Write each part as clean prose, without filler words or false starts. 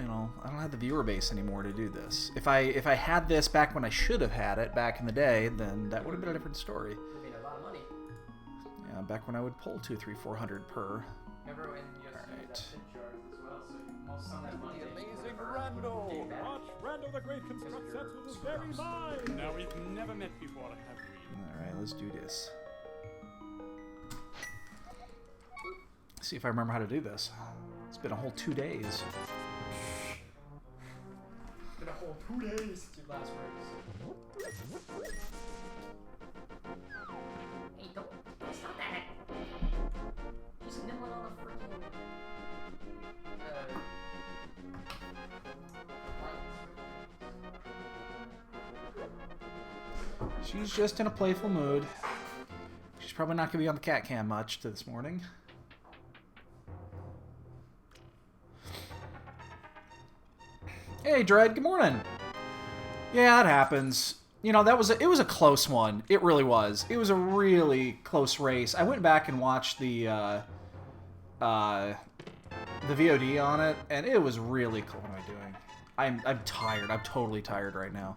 you know, I don't have the viewer base anymore to do this. If I had this back when I should have had it back in the day, then that would have been a different story. It would have been a lot of money. Yeah, back when I would pull 200, 300, 400 per. Remember when you used to use that pit charge as well, so most of that money. The amazing Rando! Watch Rando the Great construct sets with his very mind! Now we've never met before, have we? Alright, let's do this. See if I remember how to do this. It's been a whole 2 days. It's been a whole 2 days since your last race. Hey, don't stop that! Just nibbling on the freaking. She's just in a playful mood. She's probably not going to be on the cat cam much this morning. Hey, Dread, good morning. Yeah, it happens. You know, it was a close one. It really was. It was a really close race. I went back and watched the VOD on it, and it was really cool. What am I doing? I'm tired. I'm totally tired right now.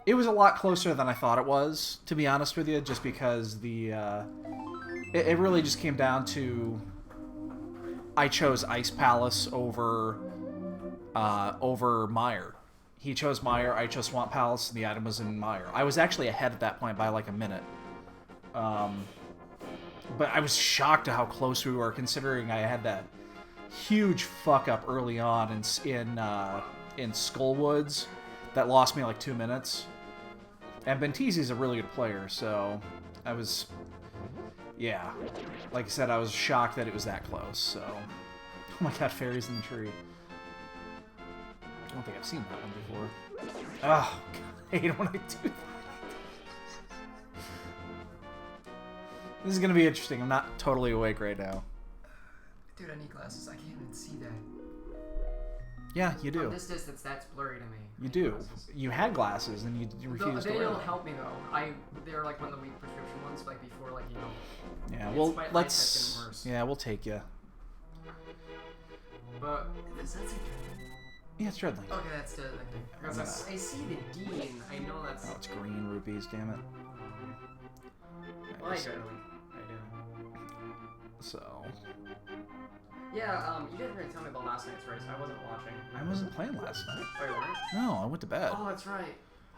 It was a lot closer than I thought it was, to be honest with you, just because it really just came down to I chose Ice Palace over Mire. He chose Mire, I chose Swamp Palace, and the item was in Mire. I was actually ahead at that point by like a minute. But I was shocked at how close we were, considering I had that huge fuck up early on in Skullwoods that lost me like 2 minutes. And Bentizi's a really good player, so I was, yeah, like I said, I was shocked that it was that close. So, oh my god, fairies in the tree. I don't think I've seen that one before. Oh, god, I hate when I do that. This is gonna be interesting. I'm not totally awake right now. Dude, I need glasses. I can't even see that. Yeah, you do. From this distance, that's blurry to me. You do. You had glasses and you refused to wear them. They'll help me though. They're like one of the weak prescription ones, like before, like, you know. Yeah, well, my let's. eyesight's getting worse. Yeah, we'll take you. But is that Yeah, it's Dreadling. okay, that's the thing. Because I see the Dean. I know that's. Oh, it's green rupees. Damn it. Well, I Nice. do. I do. So. Yeah, you didn't really tell me about last night's race. I wasn't watching. I wasn't playing last night. Oh, you weren't? No, I went to bed. Oh, that's right.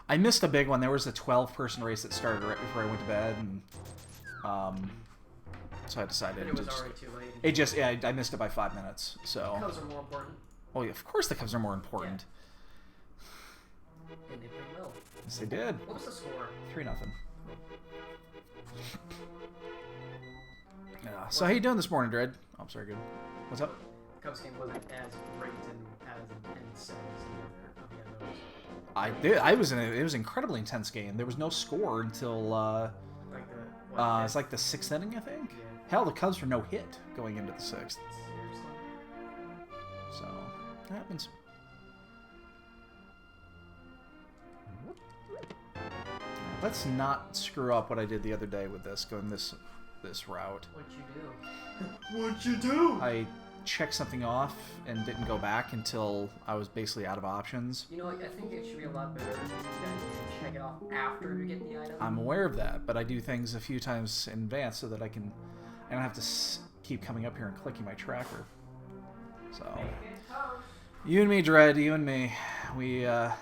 I missed a big one. There was a 12-person race that started right before I went to bed, and so I decided And it was to already too late. It just, yeah, I missed it by 5 minutes. So. Cubs are more important. Oh yeah, of course the Cubs are more important. And they played well. Yes, they did. What was the score? 3-0. Yeah. So how you doing this morning, Dread? Oh, I'm sorry, good. What's up? Cubs game wasn't as great and as intense as the other those. I did. It was an incredibly intense game. There was no score until Like the what, it's like the 6th inning, I think. Yeah. Hell, the Cubs were no hit going into the 6th. Seriously. So that happens. Let's not screw up what I did the other day with this, going this route. What'd you do? What'd you do? I checked something off and didn't go back until I was basically out of options. You know, I think it should be a lot better than you check it off after you get the item. I'm aware of that, but I do things a few times in advance so that I don't have to keep coming up here and clicking my tracker. So, you and me, Dread, you and me, we, I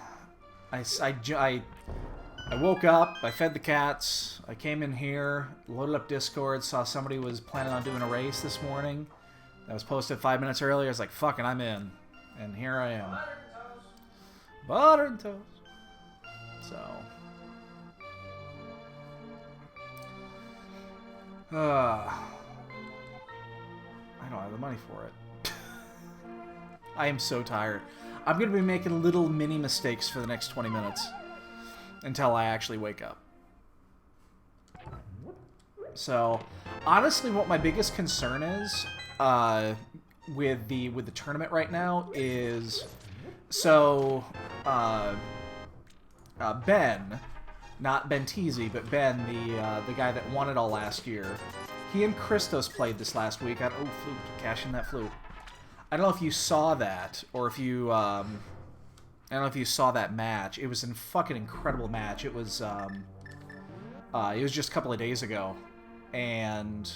woke up, I fed the cats, I came in here, loaded up Discord, saw somebody was planning on doing a race this morning. That was posted 5 minutes earlier. I was like, fucking, I'm in. And here I am. Butter and toast. So. I don't have the money for it. I am so tired. I'm going to be making little mini mistakes for the next 20 minutes. Until I actually wake up. So, honestly, what my biggest concern is with the tournament right now is, so Ben, not Bentizi, but Ben, the guy that won it all last year, he and Christos played this last week. Flute, cash in that flute. I don't know if you saw that, or if you, I don't know if you saw that match. It was a fucking incredible match. It was just a couple of days ago. And,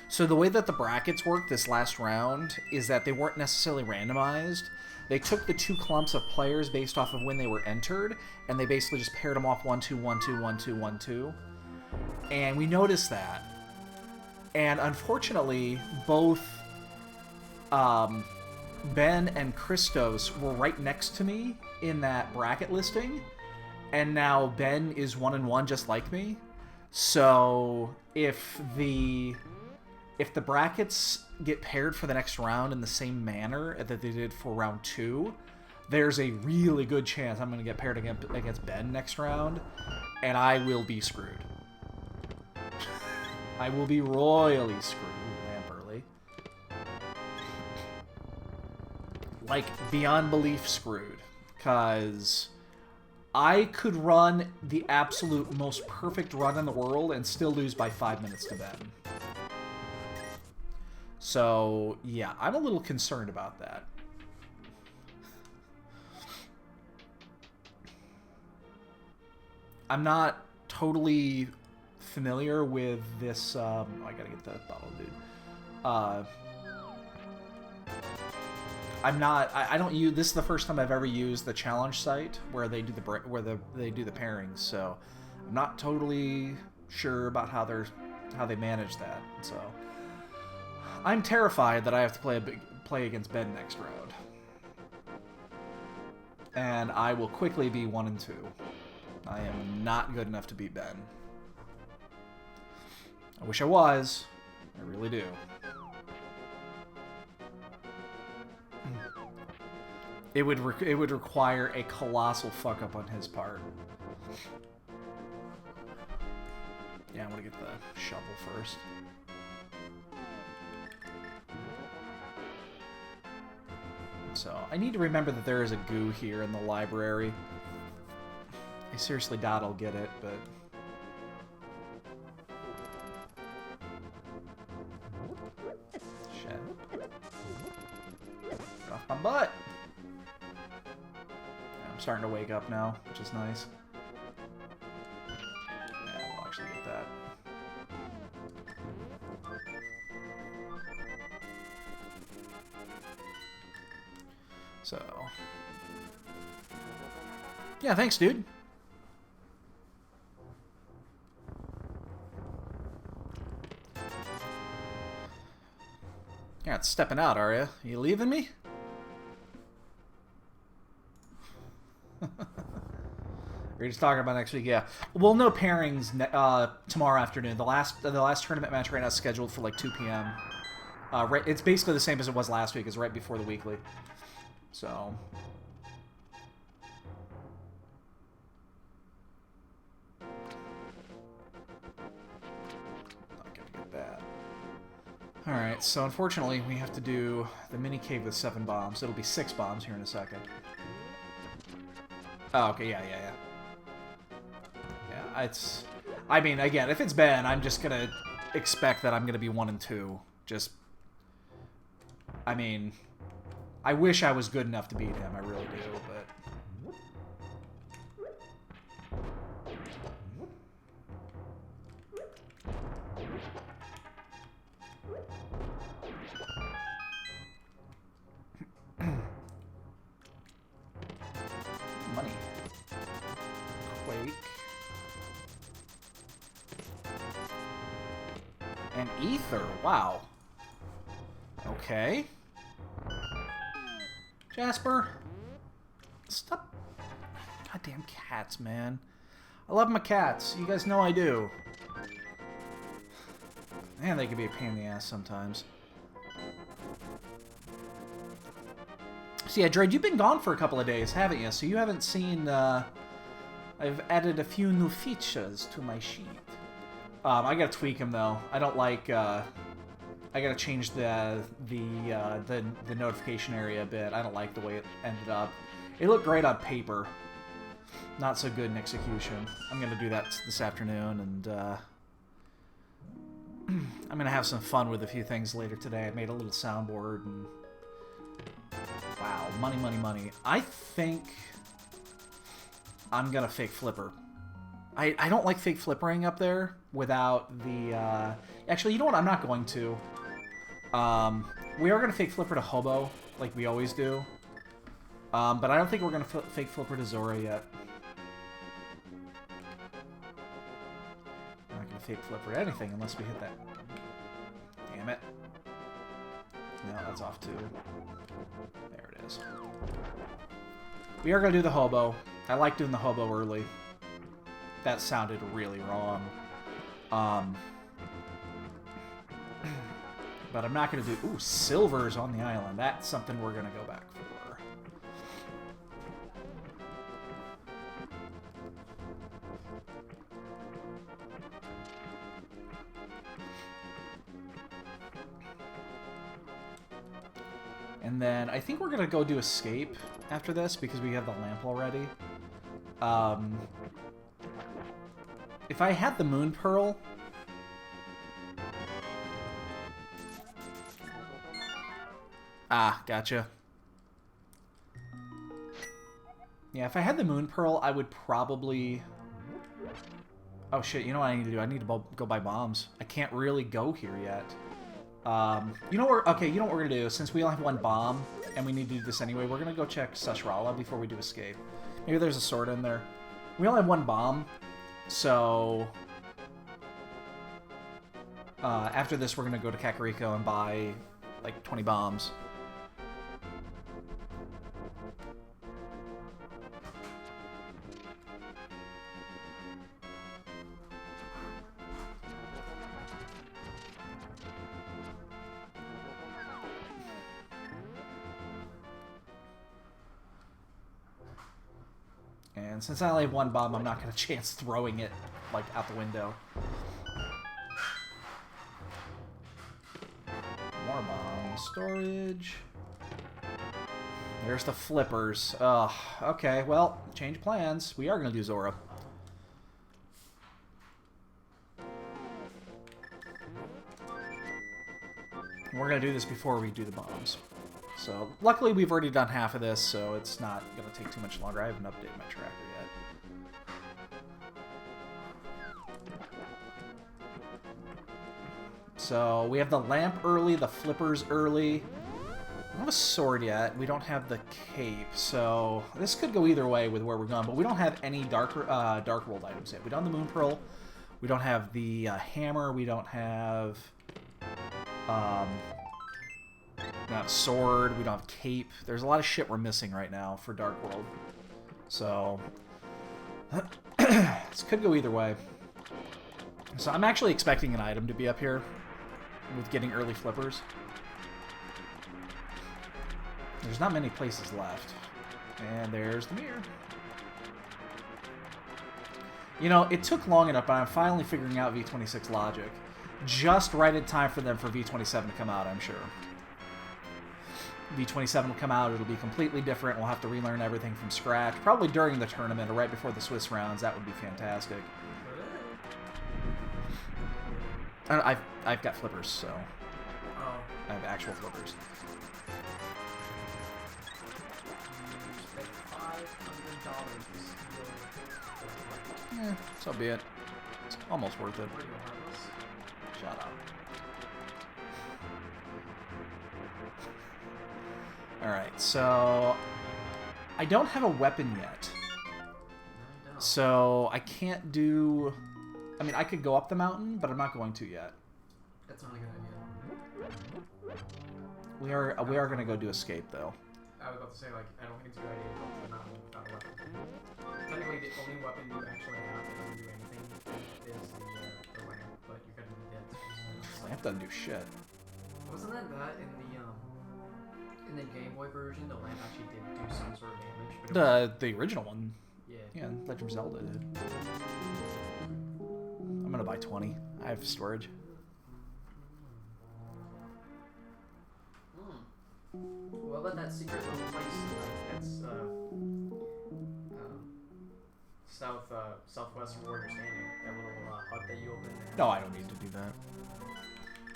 so the way that the brackets worked this last round is that they weren't necessarily randomized. They took the 2 clumps of players based off of when they were entered, and they basically just paired them off 1-2, 1-2, 1-2, 1-2. And we noticed that. And unfortunately, both Ben and Christos were right next to me in that bracket listing, and now Ben is 1-1 just like me. So if the brackets get paired for the next round in the same manner that they did for round 2, there's a really good chance I'm going to get paired against Ben next round, and I will be screwed. I will be royally screwed, Lamberley. Like, beyond belief screwed. Because I could run the absolute most perfect run in the world and still lose by 5 minutes to Ben. So, yeah, I'm a little concerned about that. I'm not totally familiar with this, I gotta get that bottle, dude. I don't use, this is the first time I've ever used the challenge site where they do they do the pairings, so I'm not totally sure about how they manage that, so I'm terrified that I have to play against Ben next round. And I will quickly be 1-2. I am not good enough to beat Ben. I wish I was. I really do. It would require a colossal fuck up on his part. Yeah, I'm gonna get the shovel first. So I need to remember that there is a goo here in the library. I seriously doubt I'll get it, but. Off my butt! I'm starting to wake up now, which is nice. Yeah, we'll actually get that. So... yeah, thanks, dude. You're not stepping out, are you? You leaving me? We're just talking about next week, yeah. Well, no pairings tomorrow afternoon. The last tournament match right now is scheduled for like 2 p.m. It's basically the same as it was last week. It's right before the weekly. So. Not gonna get that. Alright, so unfortunately we have to do the mini cave with 7 bombs. It'll be 6 bombs here in a second. Oh, okay, yeah. Yeah, it's... I mean, again, if it's Ben, I'm just gonna expect that I'm gonna be 1-2. Just... I mean... I wish I was good enough to beat him, I really do, but... Money. Quake. And Ether, wow. Okay. Jasper. Stop. Goddamn cats, man. I love my cats. You guys know I do. Man, they can be a pain in the ass sometimes. So yeah, Dread, you've been gone for a couple of days, haven't you? So you haven't seen, I've added a few new features to my sheet. I gotta tweak them, though. I don't like, I gotta change the notification area a bit. I don't like the way it ended up. It looked great on paper. Not so good in execution. I'm gonna do that this afternoon, and, I'm gonna have some fun with a few things later today. I made a little soundboard and wow, money, money, money. I think I'm gonna fake flipper. I don't like fake flippering up there without the actually, you know what? I'm not going to. We are gonna fake flipper to Hobo like we always do. But I don't think we're gonna fake flipper to Zora yet. I'm not gonna fake flipper to anything unless we hit that. Damn it. No, that's off too. There it is. We are gonna do the Hobo. I like doing the Hobo early. That sounded really wrong. But I'm not gonna do... Ooh, silvers on the island. That's something we're gonna go back for. And then I think we're gonna go do escape after this because we have the lamp already. If I had the moon pearl, gotcha. Yeah, if I had the moon pearl, I would probably. Oh shit! You know what I need to do? I need to go buy bombs. I can't really go here yet. You know what? Okay, you know what we're gonna do? Since we only have one bomb and we need to do this anyway, we're gonna go check SRL before we do escape. Maybe there's a sword in there. We only have one bomb, so after this, we're gonna go to Kakariko and buy like 20 bombs. And since I only have one bomb, I'm not going to chance throwing it, like, out the window. More bomb storage. There's the flippers. Ugh. Okay, well, change plans. We are going to do Zora. We're going to do this before we do the bombs. So, luckily we've already done half of this, so it's not going to take too much longer. I haven't updated my tracker yet. So, we have the lamp early, the flippers early. We don't have a sword yet. We don't have the cape, so this could go either way with where we're going, but we don't have any Dark World items yet. We don't have the Moon Pearl. We don't have the hammer. We don't have... not sword, we don't have cape. There's a lot of shit we're missing right now for Dark World. So, this could go either way. So I'm actually expecting an item to be up here with getting early flippers. There's not many places left. And there's the mirror. You know, it took long enough, but I'm finally figuring out V26 logic. Just right in time for them for V27 to come out, I'm sure. V27 will come out, it'll be completely different, we'll have to relearn everything from scratch. Probably during the tournament or right before the Swiss rounds, that would be fantastic. I've got flippers, so... Oh. I have actual flippers. Yeah, so be it. It's almost worth it. Shut up. Alright, so... I don't have a weapon yet. So, I can't do... I mean, I could go up the mountain, but I'm not going to yet. That's not a good idea. We are going to go do escape, though. I was about to say, like, I don't think it's a good idea to go up the mountain without a weapon. Technically, the only weapon you actually have that doesn't do anything is the lamp, but you're gonna need it. Lamp doesn't do shit. Wasn't that in the Game Boy version, the lamp actually did do some sort of damage? But The original one. yeah. Yeah, Legend of Zelda did. I'm gonna buy 20. I have storage. What about that secret little place that's southwest of where you're standing? That little hut that you opened there? No, I don't need to do that.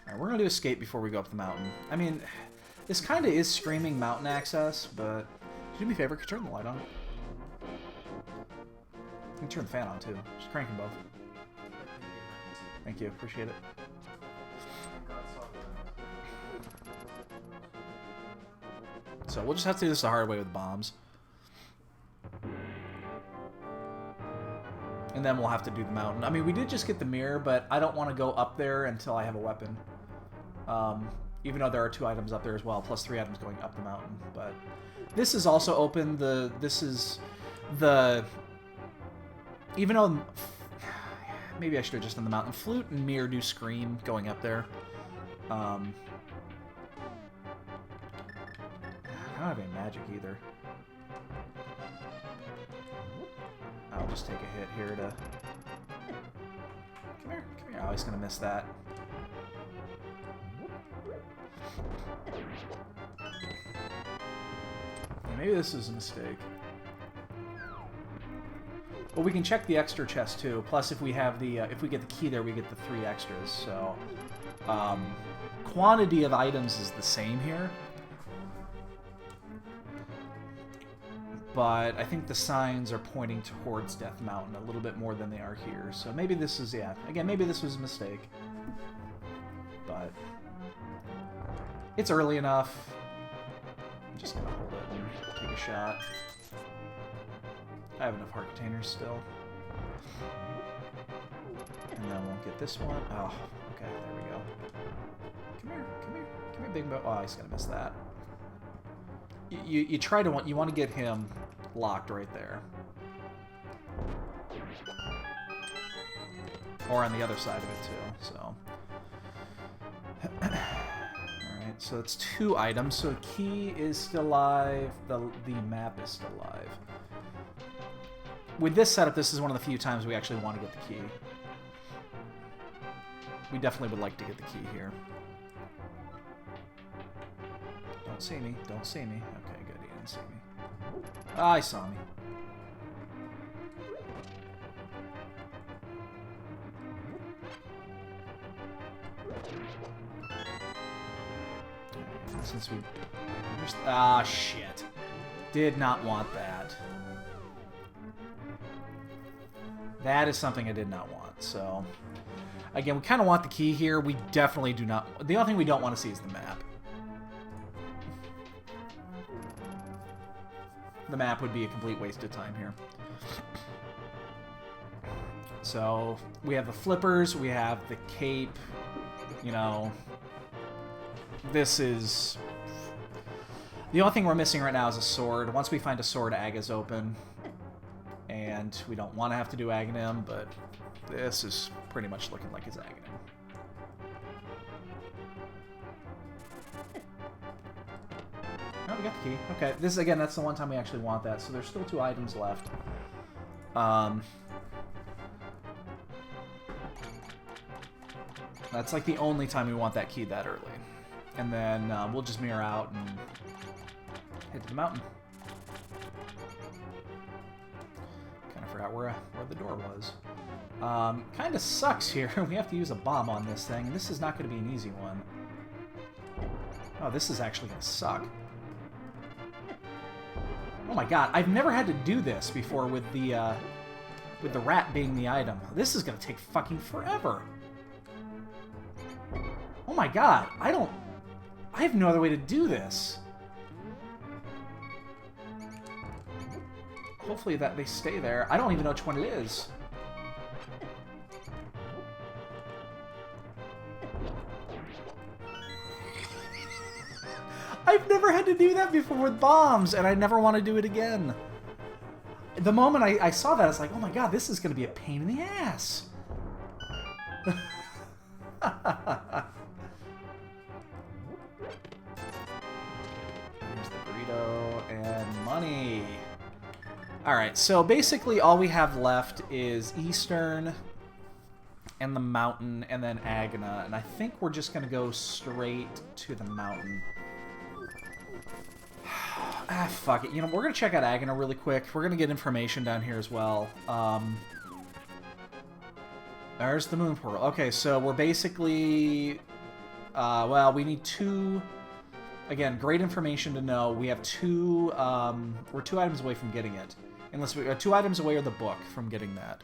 Alright, we're gonna do escape before we go up the mountain. I mean, this kind of is screaming mountain access, but... Do me a favor, could you turn the light on? You can turn the fan on, too. Just crank them both. Thank you, appreciate it. So we'll just have to do this the hard way with bombs. And then we'll have to do the mountain. I mean, we did just get the mirror, but I don't want to go up there until I have a weapon. Even though there are 2 items up there as well, plus 3 items going up the mountain. But this is also open. This is the... Even though... Maybe I should have just done the mountain. Flute and mirror do scream going up there. I don't have any magic either. I'll just take a hit here to... Come here, come here. Oh, he's gonna miss that. Yeah, maybe this is a mistake. But we can check the extra chest too. Plus, if we have the, if we get the key there, we get the 3 extras. So, quantity of items is the same here. But I think the signs are pointing towards Death Mountain a little bit more than they are here. So maybe this is, yeah, again, maybe this was a mistake. But it's early enough. I'm just going to hold it and take a shot. I have enough heart containers still. And then we'll get this one. Oh, okay, there we go. Come here, come here, come here, big boy. Oh, he's going to miss that. You try to you want to get him locked right there, or on the other side of it too. So, all right. So it's 2 items. So key is still alive. The map is still alive. With this setup, this is one of the few times we actually want to get the key. We definitely would like to get the key here. Don't see me. Don't see me. Okay, good. He didn't see me. Ah, he saw me. Since we... Ah, shit. Did not want that. That is something I did not want, so... Again, we kind of want the key here. We definitely do not... The only thing we don't want to see is the map. The map would be a complete waste of time here. So, we have the flippers, we have the cape, you know... This is... The only thing we're missing right now is a sword. Once we find a sword, Aga's open. And we don't want to have to do Aghanim, but this is pretty much looking like it's Aghanim. Oh, we got the key. Okay, this is, again, that's the one time we actually want that, so there's still 2 items left. That's like the only time we want that key that early. And then we'll just mirror out and head to the mountain. Kind of forgot where the door was. Kind of sucks here. We have to use a bomb on this thing, and this is not going to be an easy one. Oh, this is actually going to suck. Oh my god, I've never had to do this before with the rat being the item. This is going to take fucking forever. Oh my god, I have no other way to do this. Hopefully that they stay there. I don't even know which one it is. I've never had to do that before with bombs, and I never want to do it again. The moment I saw that, I was like, oh my god, this is going to be a pain in the ass. Here's the burrito and money. Alright, so basically all we have left is Eastern and the mountain and then Agna, and I think we're just going to go straight to the mountain. Ah, fuck it. You know, we're going to check out Agna really quick. We're going to get information down here as well. There's the moon portal. Okay, so we're basically Well, we need 2... Again, great information to know. We have 2... we're 2 items away from getting it. Unless we are 2 items away or the book from getting that.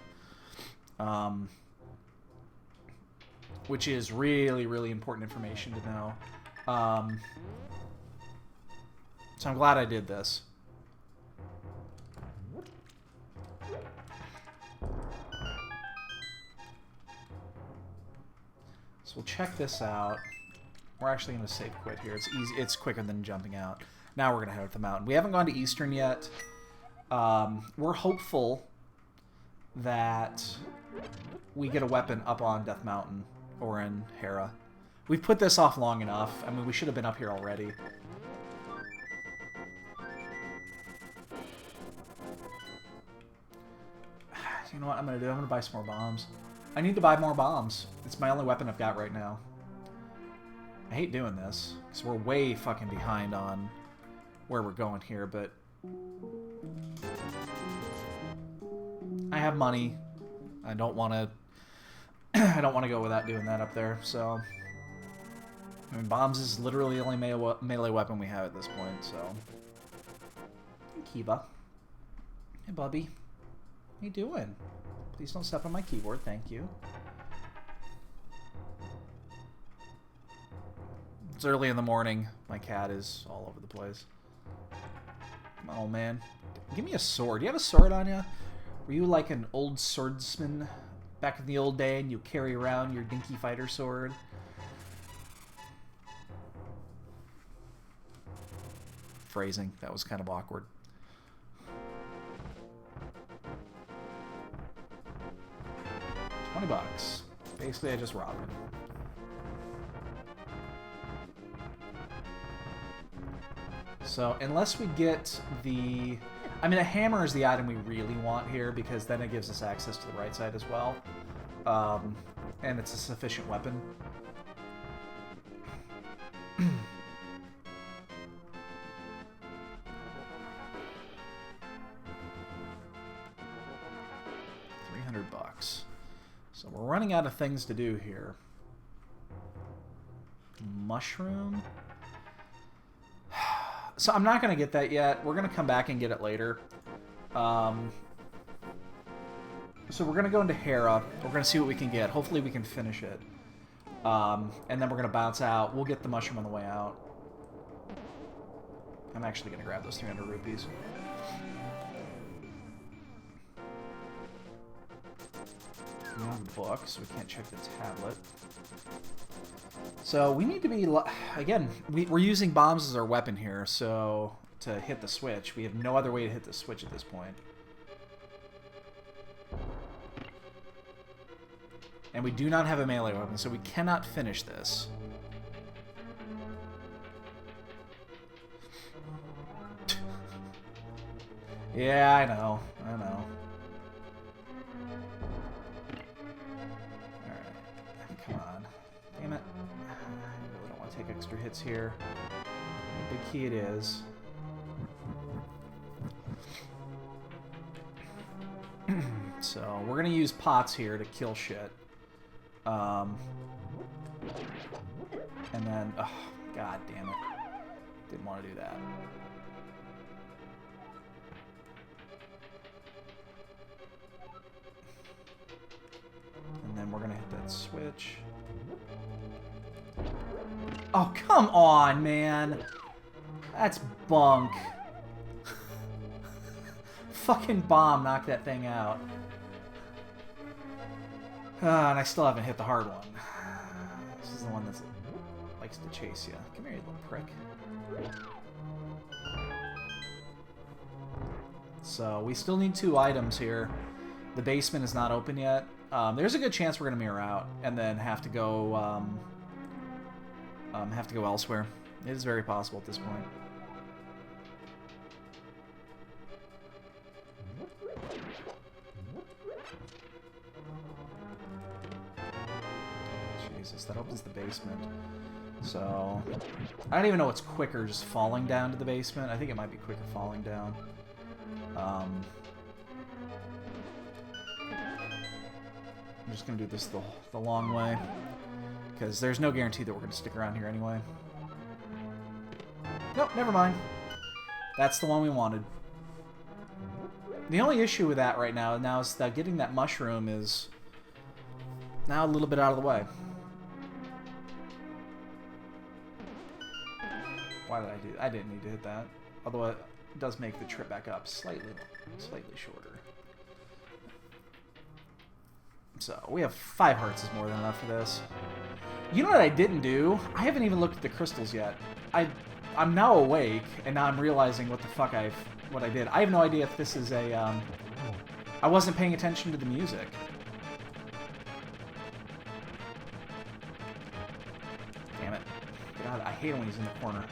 Which is really, really important information to know. So I'm glad I did this. So we'll check this out. We're actually going to save quit here. It's easy. It's quicker than jumping out. Now we're going to head up the mountain. We haven't gone to Eastern yet. We're hopeful that we get a weapon up on Death Mountain or in Hera. We've put this off long enough. I mean, we should have been up here already. You know what I'm going to do? I'm going to buy some more bombs. I need to buy more bombs. It's my only weapon I've got right now. I hate doing this, because we're way fucking behind on where we're going here, but... I have money. I don't want to... I don't want to go without doing that up there, so... I mean, bombs is literally the only melee weapon we have at this point, so... Hey, Kiba. Hey, Bubby. How you doing? Please don't step on my keyboard, thank you. It's early in the morning. My cat is all over the place. Come on, old man. Give me a sword. Do you have a sword on you? Were you like an old swordsman back in the old day and you carry around your dinky fighter sword? Phrasing. That was kind of awkward. $20. Basically, I just robbed him. So, unless we get the... I mean, a hammer is the item we really want here, because then it gives us access to the right side as well. And it's a sufficient weapon. $300. So we're running out of things to do here. Mushroom... So I'm not going to get that yet. We're going to come back and get it later. So we're going to go into Hera. We're going to see what we can get. Hopefully we can finish it. And then we're going to bounce out. We'll get the mushroom on the way out. I'm actually going to grab those 300 rupees. We don't have a book, so we can't check the tablet. So we need to be... Again, we're using bombs as our weapon here, so to hit the switch. We have no other way to hit the switch at this point. And we do not have a melee weapon, so we cannot finish this. Yeah, I know. I know. Alright. Come on. Damn it. I really don't want to take extra hits here. Big key it is. So, we're going to use pots here to kill shit. And then... Oh, god damn it. Didn't want to do that. And then we're going to hit that switch. Oh, come on, man. That's bunk. Fucking bomb knocked that thing out. And I still haven't hit the hard one. This is the one that likes to chase you. Come here, you little prick. So, we still need 2 items here. The basement is not open yet. There's a good chance we're going to mirror out and then have to go elsewhere. It is very possible at this point. Jesus, that opens the basement. So, I don't even know what's quicker, just falling down to the basement. I think it might be quicker falling down. I'm just going to do this the long way. Because there's no guarantee that we're going to stick around here anyway. Nope, never mind. That's the one we wanted. The only issue with that right now is that getting that mushroom is now a little bit out of the way. Why did I do that? I didn't need to hit that. Although it does make the trip back up slightly shorter. So, we have 5 hearts is more than enough for this. You know what I didn't do? I haven't even looked at the crystals yet. I'm now awake, and now I'm realizing what the fuck what I did. I have no idea if this is a, I wasn't paying attention to the music. Damn it. God, I hate when he's in the corner.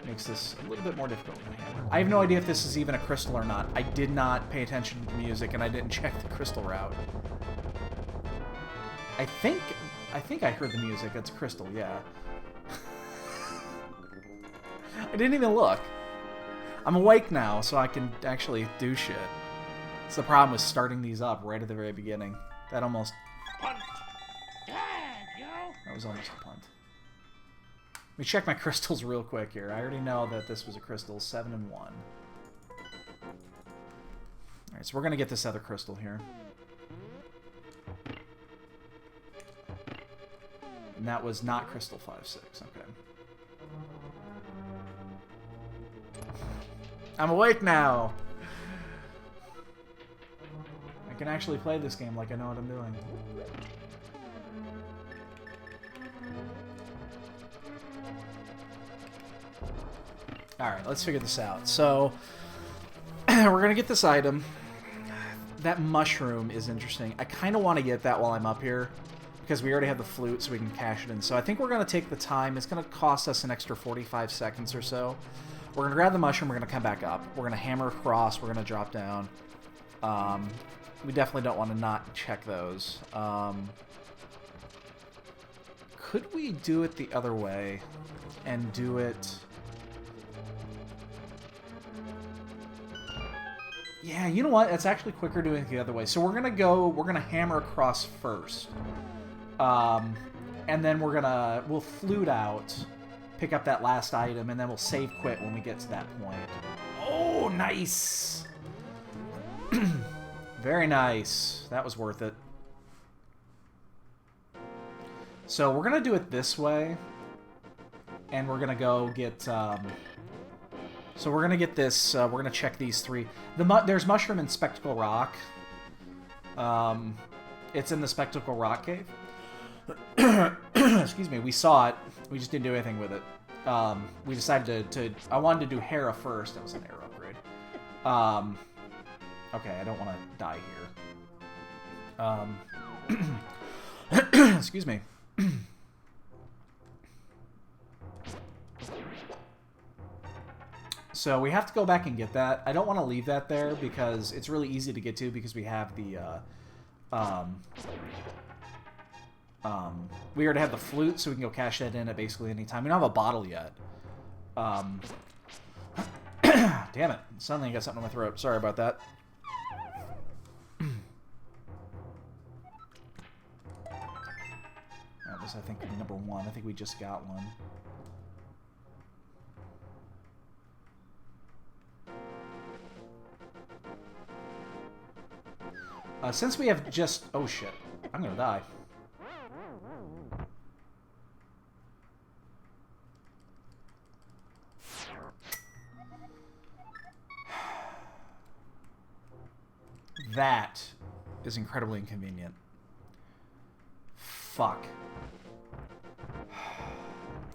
Makes this a little bit more difficult to handle. I have no idea if this is even a crystal or not. I did not pay attention to the music, and I didn't check the crystal route. I think I heard the music. That's a crystal, yeah. I didn't even look. I'm awake now, so I can actually do shit. That's the problem with starting these up right at the very beginning. That almost... That was almost a punt. Let me check my crystals real quick here. I already know that this was a crystal. 7 and 1. Alright, so we're going to get this other crystal here. And that was not crystal 5-6. Okay. I'm awake now! I can actually play this game like I know what I'm doing. Alright, let's figure this out. So, we're gonna get this item. That mushroom is interesting. I kind of want to get that while I'm up here, because we already have the flute, so we can cash it in. So I think we're going to take the time. It's going to cost us an extra 45 seconds or so. We're going to grab the mushroom. We're going to come back up. We're going to hammer across. We're going to drop down. We definitely don't want to not check those. Could we do it the other way and do it... Yeah, you know what? It's actually quicker doing it the other way. So we're gonna hammer across first. And then we'll flute out, pick up that last item, and then we'll save quit when we get to that point. Oh, nice! Very nice. That was worth it. So we're gonna do it this way. And we're gonna go get, so we're gonna get this, we're gonna check these 3. There's Mushroom and Spectacle Rock. It's in the Spectacle Rock Cave. Excuse me, we saw it. We just didn't do anything with it. We decided I wanted to do Hera first. That was an arrow upgrade. Okay, I don't want to die here. Excuse me. So we have to go back and get that. I don't want to leave that there because it's really easy to get to because we have the, we already have the flute, so we can go cash that in at basically any time. We don't have a bottle yet. Damn it. Suddenly I got something in my throat. Sorry about that. That was, I think, number 1. I think we just got one. Since we have just... Oh, shit. I'm gonna die. That is incredibly inconvenient. Fuck.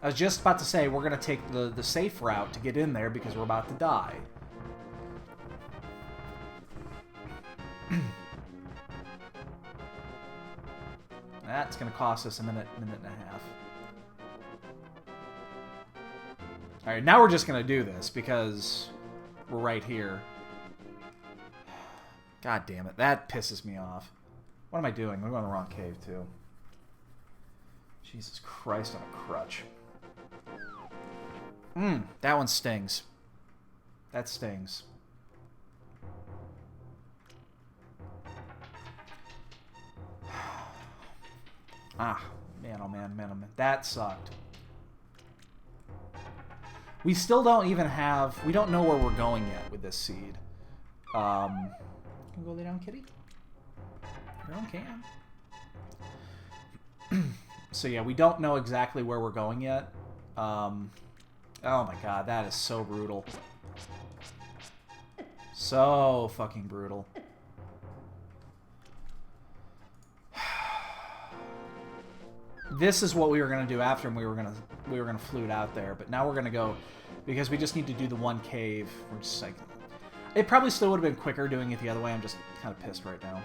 I was just about to say we're gonna take the safe route to get in there because we're about to die. That's going to cost us a minute and a half. Alright, now we're just going to do this because we're right here. God damn it. That pisses me off. What am I doing? I'm going to the wrong cave, too. Jesus Christ on a crutch. That one stings. That stings. Ah, man, oh man, man, oh man. That sucked. We still don't even have... We don't know where we're going yet with this seed. Can you go lay down, kitty? You're on cam. So yeah, we don't know exactly where we're going yet. Oh my god, that is so brutal. So fucking brutal. This is what we were gonna do after, and we were gonna flute out there, but now we're gonna go because we just need to do the one cave. We're just like, it probably still would have been quicker doing it the other way. I'm just kind of pissed right now.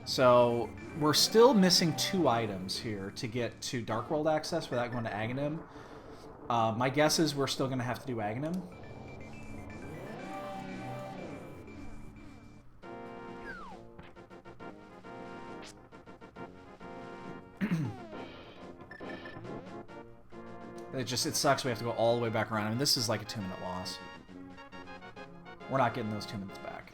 So we're still missing 2 items here to get to Dark World access without going to Aghanim. My guess is we're still going to have to do Aghanim. It sucks we have to go all the way back around. I mean, this is like a 2-minute loss. We're not getting those 2 minutes back.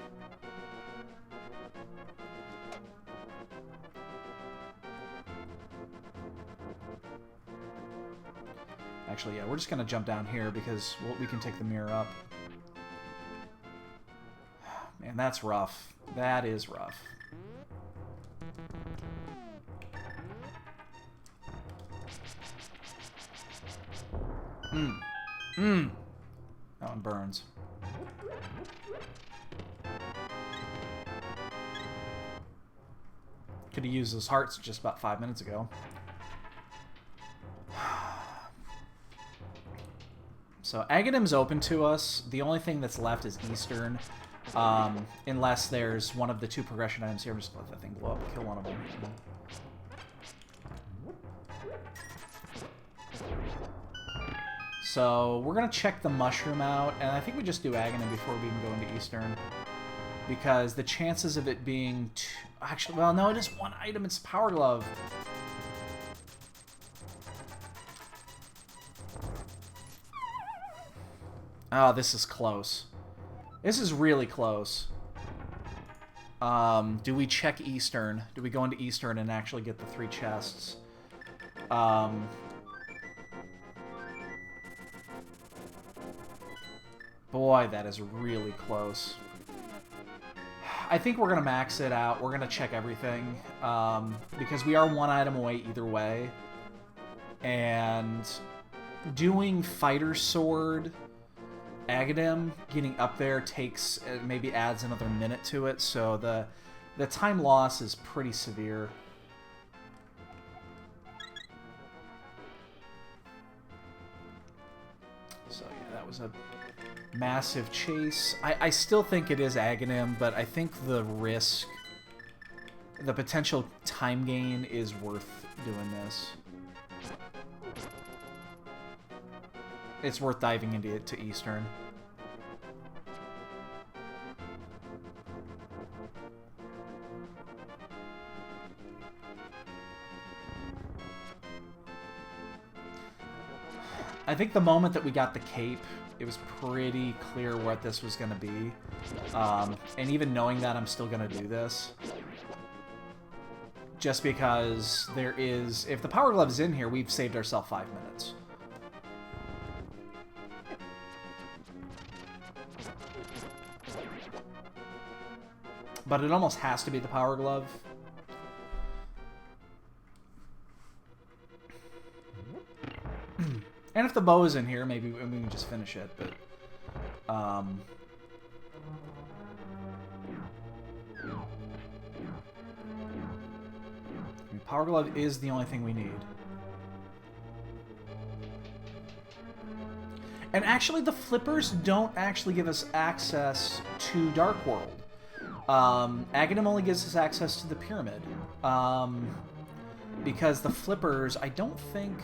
Actually, yeah, we're just going to jump down here because we can take the mirror up. Man, that's rough. That is rough. That one burns. Could have used those hearts just about 5 minutes ago. So Aghanim's open to us. The only thing that's left is Eastern. Unless there's one of the 2 progression items here. I'm just gonna let that thing blow up and kill one of them. So we're going to check the mushroom out, and I think we just do Aghanim before we even go into Eastern. Because the chances of it being... Actually, well, no, it is 1 item. It's Power Glove. Oh, this is close. This is really close. Do we check Eastern? Do we go into Eastern and actually get the 3 chests? Boy, that is really close. I think we're going to max it out. We're going to check everything. Because we are 1 item away either way. And doing Fighter Sword, Aghanim, getting up there takes, maybe adds another minute to it. So the time loss is pretty severe. So yeah, that was a massive chase. I still think it is Aghanim, but I think the risk, the potential time gain is worth doing this. It's worth diving into it to Eastern. I think the moment that we got the cape, it was pretty clear what this was going to be. And even knowing that, I'm still going to do this. Just because there is... If the Power Glove's in here, we've saved ourselves 5 minutes. But it almost has to be the Power Glove. And if the bow is in here, maybe we can just finish it, but... I mean, Power Glove is the only thing we need. And actually, the flippers don't actually give us access to Dark World. Aghanim only gives us access to the pyramid. Because the flippers, I don't think...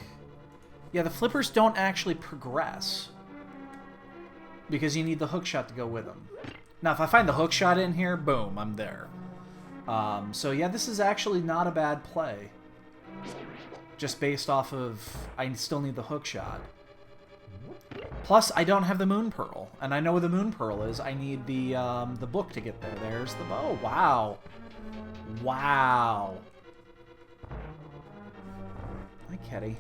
Yeah, the flippers don't actually progress. Because you need the hookshot to go with them. Now, if I find the hookshot in here, boom, I'm there. So yeah, this is actually not a bad play. Just based off of... I still need the hookshot. Plus, I don't have the Moon Pearl, and I know where the Moon Pearl is. I need the book to get there. There's the bow. Wow. Wow. Hi, Ketty.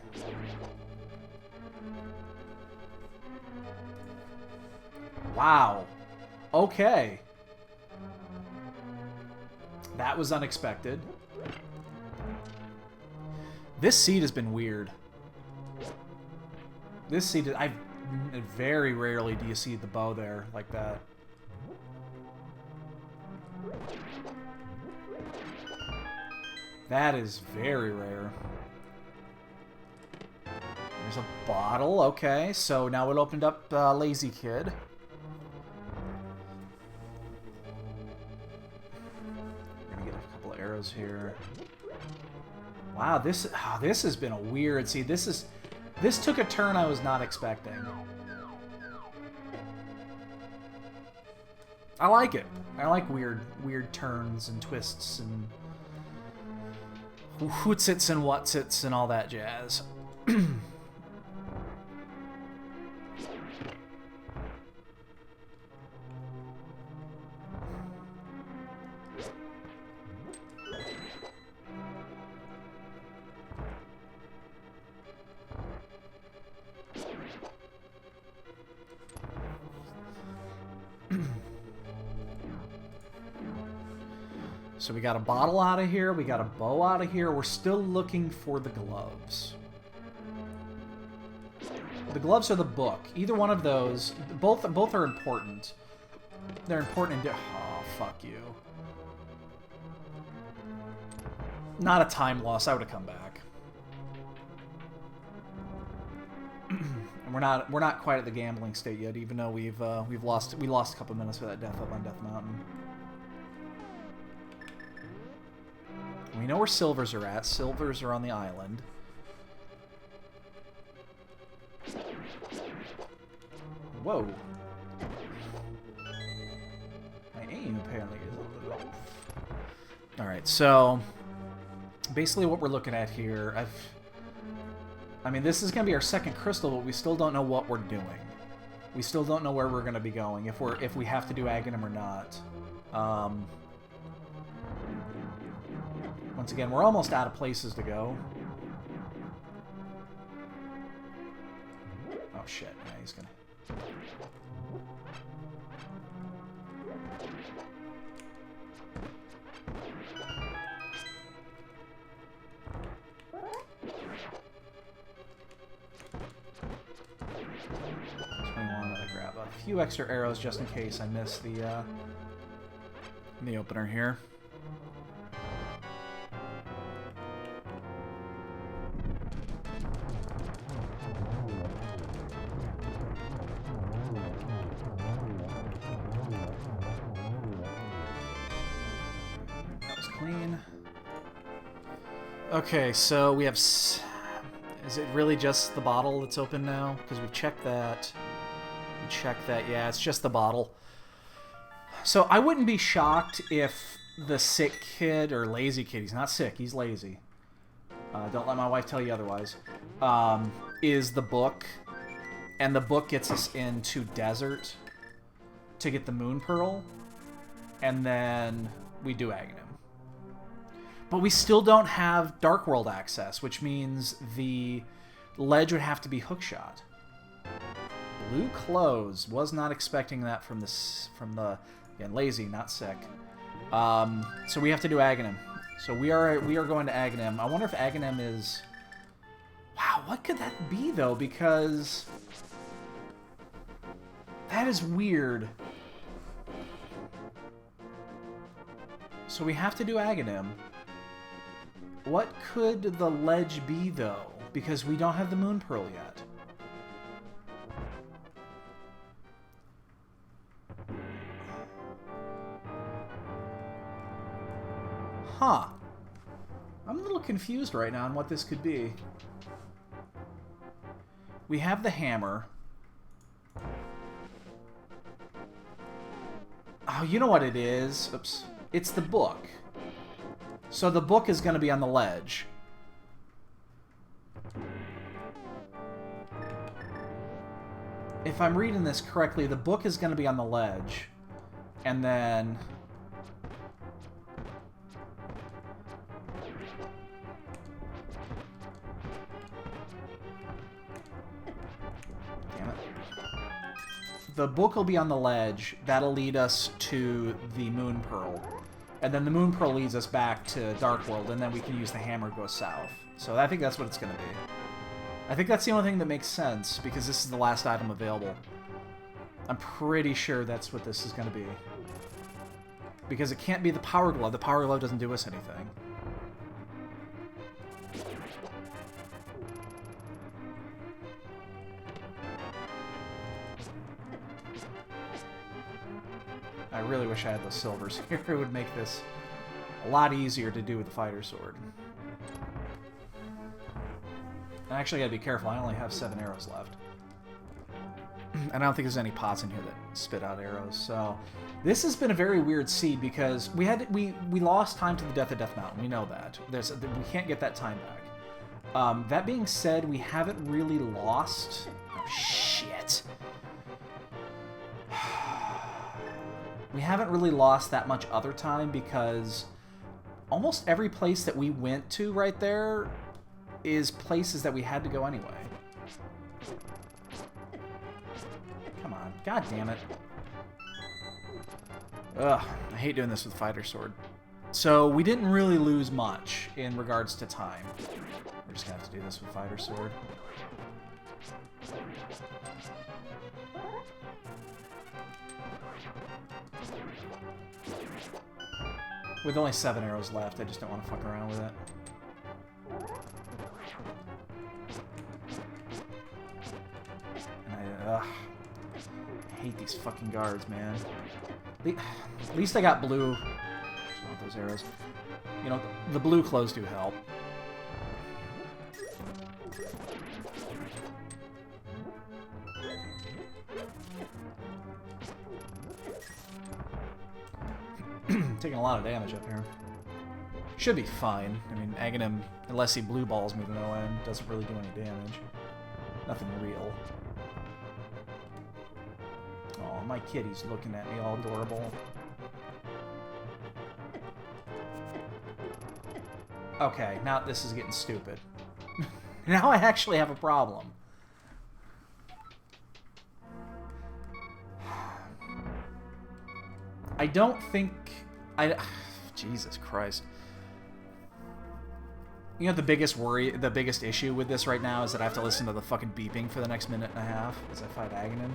Wow. Okay. That was unexpected. This seed has been weird. This seed, very rarely do you see the bow there like that. That is very rare. There's a bottle. Okay, so now it opened up Lazy Kid. We're gonna get a couple of arrows here. Wow, this has been a weird. See, this took a turn I was not expecting. I like it. I like weird turns and twists and whotsits and whatsits and all that jazz. So we got a bottle out of here, we got a bow out of here, we're still looking for the gloves. The gloves or the book. Either one of those, both are important. They're important in... Oh, fuck you. Not a time loss, I would have come back. And we're not quite at the gambling state yet, even though we lost a couple minutes for that death up on Death Mountain. We know where silvers are at. Silvers are on the island. Whoa. My aim apparently is a little off. Alright, so basically what we're looking at here, I mean, this is going to be our second crystal, but we still don't know what we're doing. We still don't know where we're going to be going, if we have to do Aghanim or not. Once again, we're almost out of places to go. Oh shit, yeah, he's gonna... Grab a few extra arrows just in case I miss the opener here. Okay, so we have... Is it really just the bottle that's open now? Because we checked that. We checked that. Yeah, it's just the bottle. So I wouldn't be shocked if the sick kid, or lazy kid, he's not sick, he's lazy. Don't let my wife tell you otherwise. Is the book. And the book gets us into desert to get the Moon Pearl. And then we do Aghanim. But we still don't have Dark World access, which means the ledge would have to be hookshot. Blue clothes. Was not expecting that from the again, lazy, not sick. So we have to do Aghanim. So we are going to Aghanim. I wonder if Aghanim is... Wow, what could that be though? Because that is weird. So we have to do Aghanim. What could the ledge be, though? Because we don't have the Moon Pearl yet. Huh. I'm a little confused right now on what this could be. We have the hammer. Oh, you know what it is? Oops. It's the book. So the book is going to be on the ledge. if I'm reading this correctly, the book is going to be on the ledge. And then... Damn it. The book will be on the ledge. That'll lead us to the Moon Pearl. And then the Moon Pearl leads us back to Dark World, and then we can use the hammer to go south. So I think that's what it's going to be. I think that's the only thing that makes sense, because this is the last item available. I'm pretty sure that's what this is going to be. Because it can't be the Power Glove. The Power Glove doesn't do us anything. I really wish I had those silvers here. It would make this a lot easier to do with the fighter sword. I actually gotta be careful. I only have 7 arrows left. And I don't think there's any pots in here that spit out arrows. So this has been a very weird seed because we lost time to the death of Death Mountain. We know that. We can't get that time back. That being said, we haven't really lost... Oh, shit. We haven't really lost that much other time because almost every place that we went to right there is places that we had to go anyway. Come on. God damn it. Ugh. I hate doing this with fighter sword. So we didn't really lose much in regards to time. We're just gonna have to do this with fighter sword. With only 7 arrows left, I just don't want to fuck around with it. And I hate these fucking guards, man. At least I got blue. I just want those arrows. You know, the blue clothes do help. Taking a lot of damage up here. Should be fine. I mean, Aghanim, unless he blue balls me to no end, doesn't really do any damage. Nothing real. Oh, my kitty's looking at me all adorable. Okay, now this is getting stupid. Now I actually have a problem. I don't think... Jesus Christ. You know the biggest worry, the biggest issue with this right now is that I have to listen to the fucking beeping for the next minute and a half as I fight Aghanim.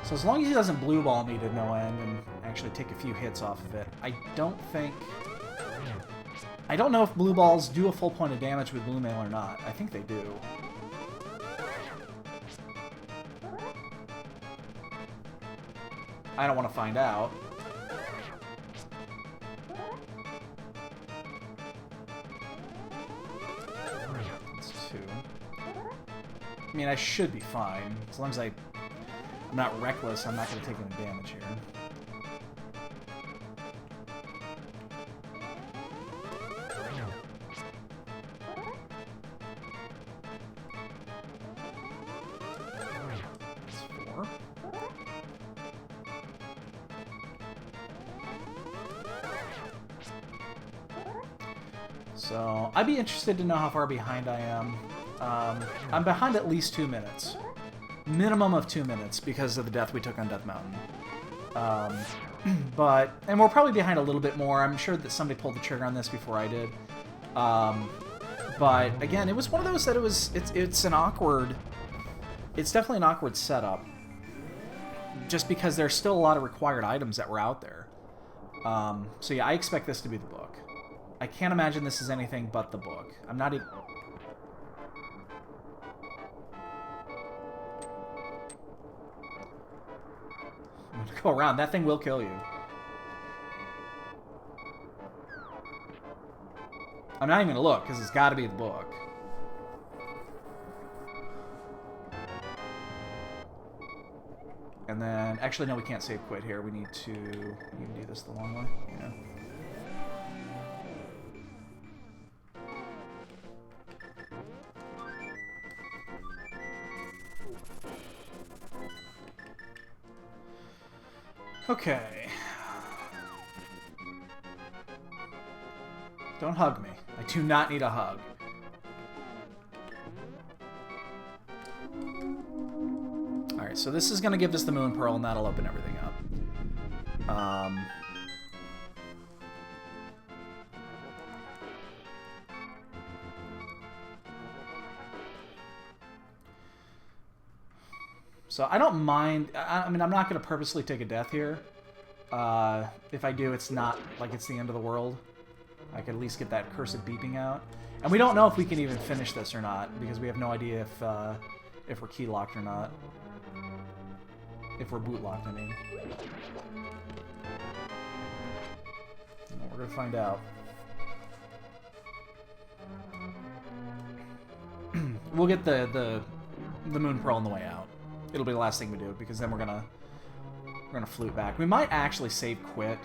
So as long as he doesn't blue ball me to no end and actually take a few hits off of it, I don't think... I don't know if blue balls do a full point of damage with blue mail or not. I think they do. I don't want to find out. That's 2. I mean, I should be fine. As long as I'm not reckless, I'm not going to take any damage here. So, I'd be interested to know how far behind I am. I'm behind at least 2 minutes. Minimum of 2 minutes because of the death we took on Death Mountain. And we're probably behind a little bit more. I'm sure that somebody pulled the trigger on this before I did. But, again, it was one of those that it's an awkward... It's definitely an awkward setup. Just because there's still a lot of required items that were out there. So yeah, I expect this to be the book. I can't imagine this is anything but the book. I'm not even... I'm gonna go around. That thing will kill you. I'm not even gonna look, because it's gotta be the book. And then... Actually, no, we can't save quit here. We need to... You can do this the long way. Yeah. Okay. Don't hug me. I do not need a hug. Alright, so this is going to give us the Moon Pearl, and that'll open everything up. So I don't mind. I mean, I'm not going to purposely take a death here. If I do, it's not like it's the end of the world. I could at least get that cursed beeping out. And we don't know if we can even finish this or not, because we have no idea if we're key locked or not. If we're boot locked, I mean. Well, we're gonna find out. We'll get the Moon Pearl on the way out. It'll be the last thing we do, because then we're gonna flute back. We might actually save quit,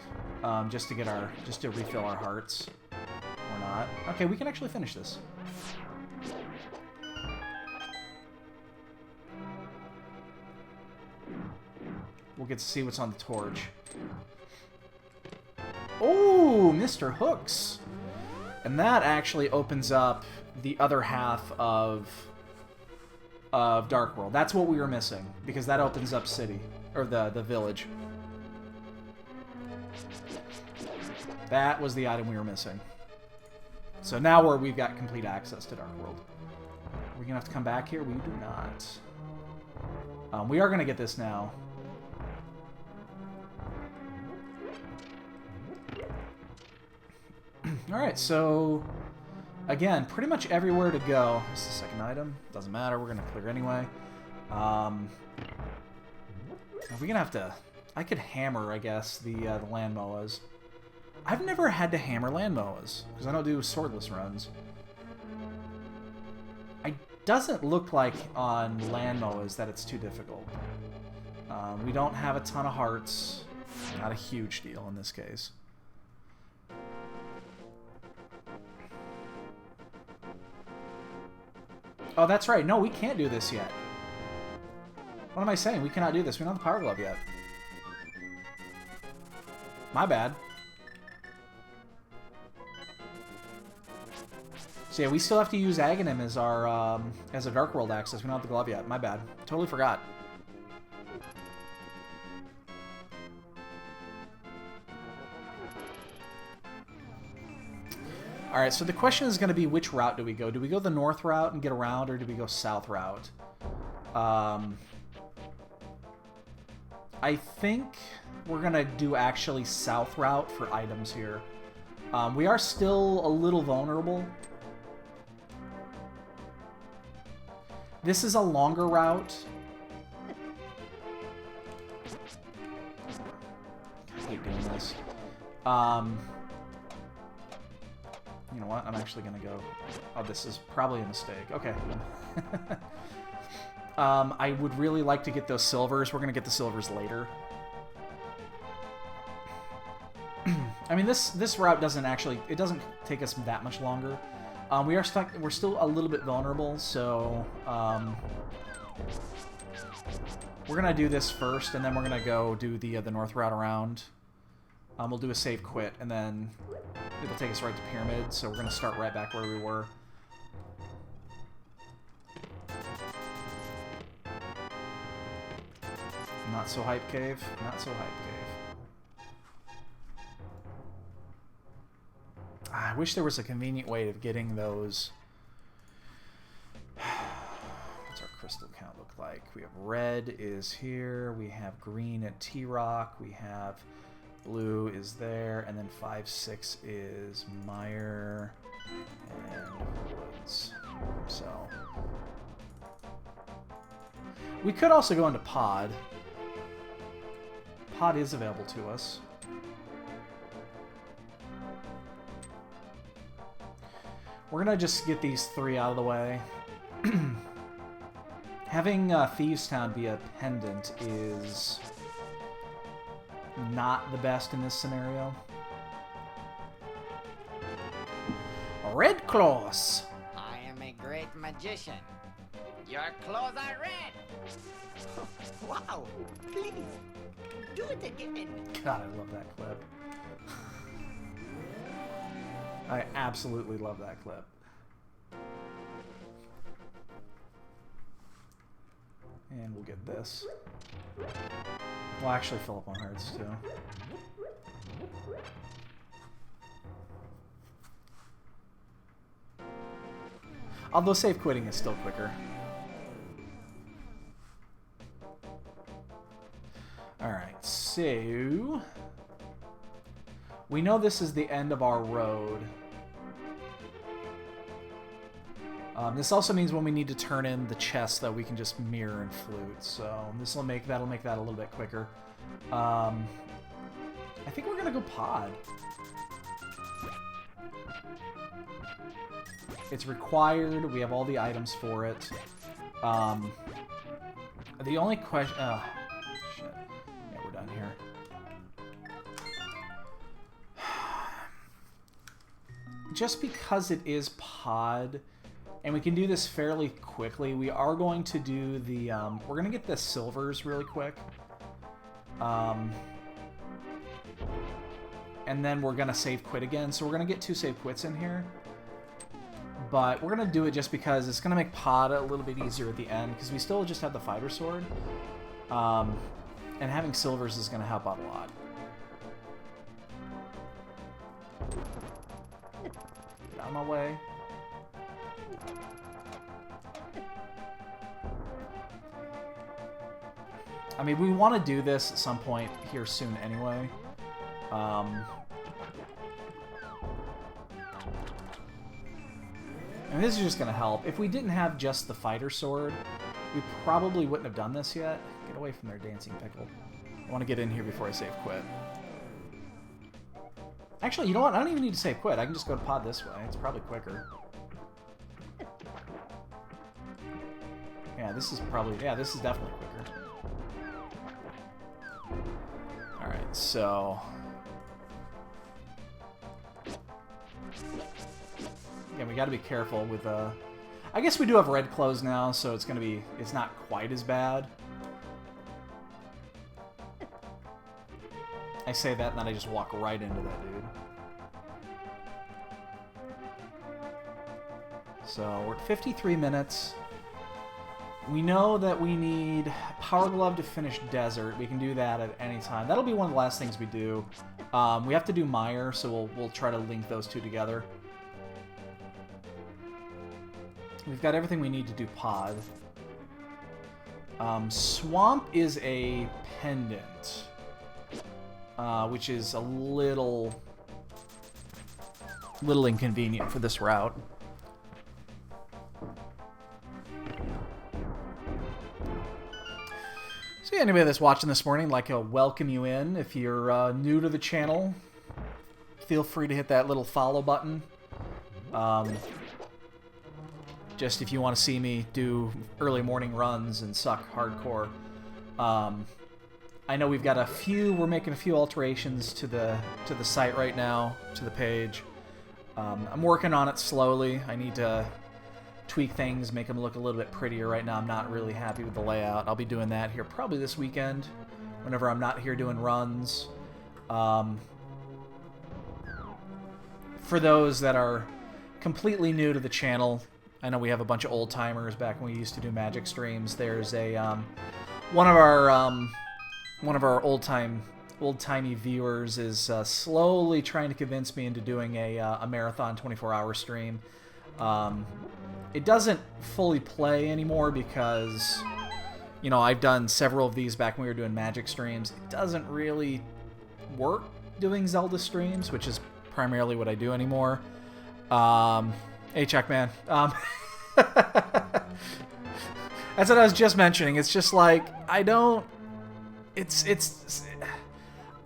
just to refill our hearts, or not. Okay, we can actually finish this. We'll get to see what's on the torch. Oh, Mr. Hooks! And that actually opens up the other half of Dark World. That's what we were missing, because that opens up City, or the village. That was the item we were missing. So now we've got complete access to Dark World. Are we gonna have to come back here? We do not. We are gonna get this now. Alright, so again, pretty much everywhere to go. This is the second item. Doesn't matter, we're going to clear anyway. Are we going to have to... I could hammer, I guess, the land moas. I've never had to hammer land moas, because I don't do swordless runs. It doesn't look like on land moas that it's too difficult. We don't have a ton of hearts. Not a huge deal in this case. Oh, that's right. No, we can't do this yet. What am I saying? We cannot do this. We don't have the Power Glove yet. My bad. So yeah, we still have to use Aghanim as our as a Dark World access. We don't have the glove yet. My bad. Totally forgot. Alright, so the question is going to be, which route do we go? Do we go the north route and get around, or do we go south route? I think we're going to do actually south route for items here. We are still a little vulnerable. This is a longer route. I hate doing this. You know what? I'm actually going to go... Oh, this is probably a mistake. Okay. I would really like to get those silvers. We're going to get the silvers later. I mean, this route doesn't actually... It doesn't take us that much longer. We are stuck... We're still a little bit vulnerable, so... we're going to do this first, and then we're going to go do the north route around. We'll do a save quit, and then it'll take us right to Pyramid, so we're going to start right back where we were. Not so hype cave. Not so hype cave. I wish there was a convenient way of getting those. What's our crystal count look like? We have red is here. We have green at T-Rock. We have blue is there. And then 5, 6 is Meyer and Woods. So we could also go into Pod. Pod is available to us. We're gonna just get these 3 out of the way. Having Thieves Town be a pendant is not the best in this scenario. Red Claws! I am a great magician. Your claws are red! Wow! Please, do it again. God, I love that clip. I absolutely love that clip. And we'll get this. We'll actually fill up on hearts too. Although save quitting is still quicker. Alright, so... we know this is the end of our road. This also means when we need to turn in the chest that we can just mirror and flute. So this will make that a little bit quicker. I think we're gonna go pod. It's required. We have all the items for it. The only question. Shit. Yeah, we're done here. Just because it is pod. And we can do this fairly quickly. We are going to do the... we're going to get the silvers really quick. And then we're going to save quit again. So we're going to get 2 save quits in here. But we're going to do it just because it's going to make pod a little bit easier at the end. Because we still just have the fighter sword. And having silvers is going to help out a lot. Get out of my way. I mean, we want to do this at some point here soon anyway. And this is just going to help. If we didn't have just the fighter sword, we probably wouldn't have done this yet. Get away from their dancing pickle. I want to get in here before I save quit. Actually, you know what? I don't even need to save quit. I can just go to pod this way. It's probably quicker. Yeah, this is probably... yeah, this is definitely quicker. Alright, so... yeah, we gotta be careful with, I guess we do have red clothes now, so it's gonna be... it's not quite as bad. I say that, and then I just walk right into that dude. So, we're at 53 minutes. We know that we need Power Glove to finish Desert. We can do that at any time. That'll be one of the last things we do. We have to do Mire, so we'll try to link those two together. We've got everything we need to do pod. Swamp is a pendant, which is a little inconvenient for this route. So yeah, anybody that's watching this morning, I'd like to welcome you in. If you're new to the channel, feel free to hit that little follow button. Just if you want to see me do early morning runs and suck hardcore. I know we've got we're making a few alterations to the site right now, to the page. I'm working on it slowly. I need to tweak things, make them look a little bit prettier. Right now I'm not really happy with the layout. I'll be doing that here probably this weekend, whenever I'm not here doing runs. For those that are completely new to the channel, I know we have a bunch of old timers back when we used to do Magic streams. There's a one of our old-timey viewers is slowly trying to convince me into doing a marathon 24-hour stream. It doesn't fully play anymore because, you know, I've done several of these back when we were doing Magic streams. It doesn't really work doing Zelda streams, which is primarily what I do anymore. Hey, Chuckman. That's what I was just mentioning. It's just like, I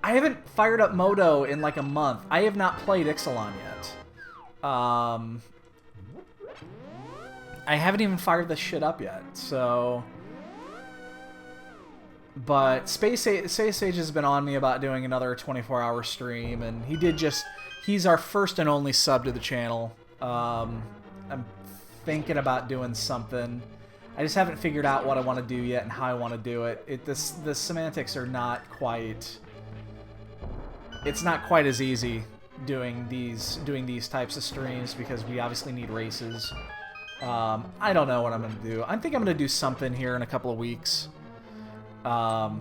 haven't fired up Moto in like a month. I have not played Ixalan yet. I haven't even fired this shit up yet, so... But Space Sage has been on me about doing another 24-hour stream, and he's our first and only sub to the channel. I'm thinking about doing something. I just haven't figured out what I want to do yet and how I want to do it. The semantics are not quite... It's not quite as easy doing these types of streams because we obviously need races. I don't know what I'm going to do. I think I'm going to do something here in a couple of weeks. Oh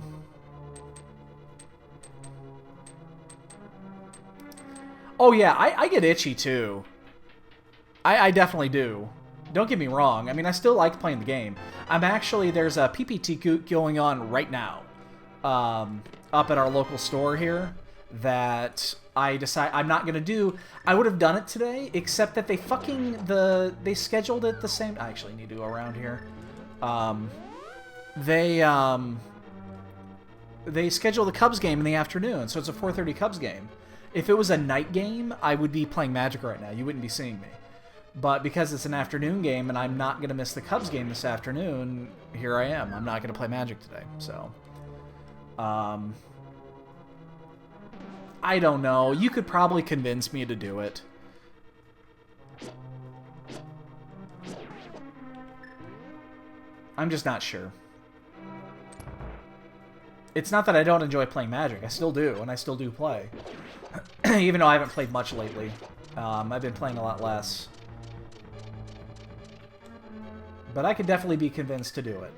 yeah, I get itchy too. I definitely do. Don't get me wrong. I mean, I still like playing the game. There's a PPT going on right now up at our local store here that I'm not going to do. I would have done it today, except that they scheduled it the same... I actually need to go around here. They scheduled the Cubs game in the afternoon, so it's a 4:30 Cubs game. If it was a night game, I would be playing Magic right now. You wouldn't be seeing me. But because it's an afternoon game and I'm not going to miss the Cubs game this afternoon, here I am. I'm not going to play Magic today. So, I don't know. You could probably convince me to do it. I'm just not sure. It's not that I don't enjoy playing Magic. I still do, and I still do play. Even though I haven't played much lately. I've been playing a lot less. But I could definitely be convinced to do it.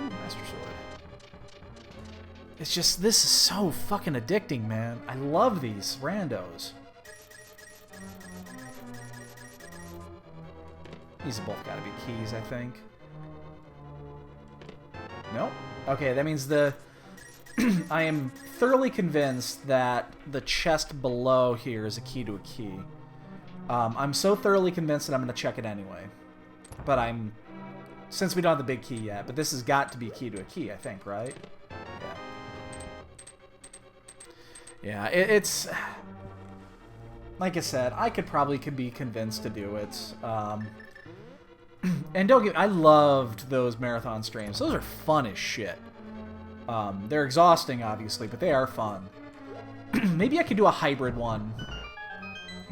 Ooh, Master Sword. It's just, this is so fucking addicting, man. I love these randos. These have both got to be keys, I think. Nope. Okay, that means I am thoroughly convinced that the chest below here is a key to a key. I'm so thoroughly convinced that I'm going to check it anyway. But since we don't have the big key yet, but this has got to be key to a key, I think, right? Yeah. Yeah, it's... Like I said, I could be convinced to do it. And I loved those marathon streams. Those are fun as shit. They're exhausting, obviously, but they are fun. Maybe I could do a hybrid one.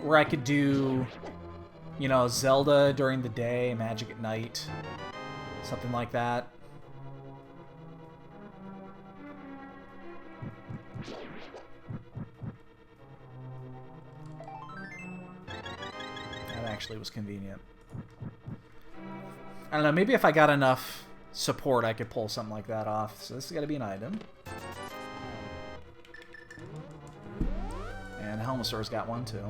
Where I could do, you know, Zelda during the day, Magic at night. Something like that. That actually was convenient. I don't know, maybe if I got enough support, I could pull something like that off. So this has got to be an item. And Helmasaur's got one, too.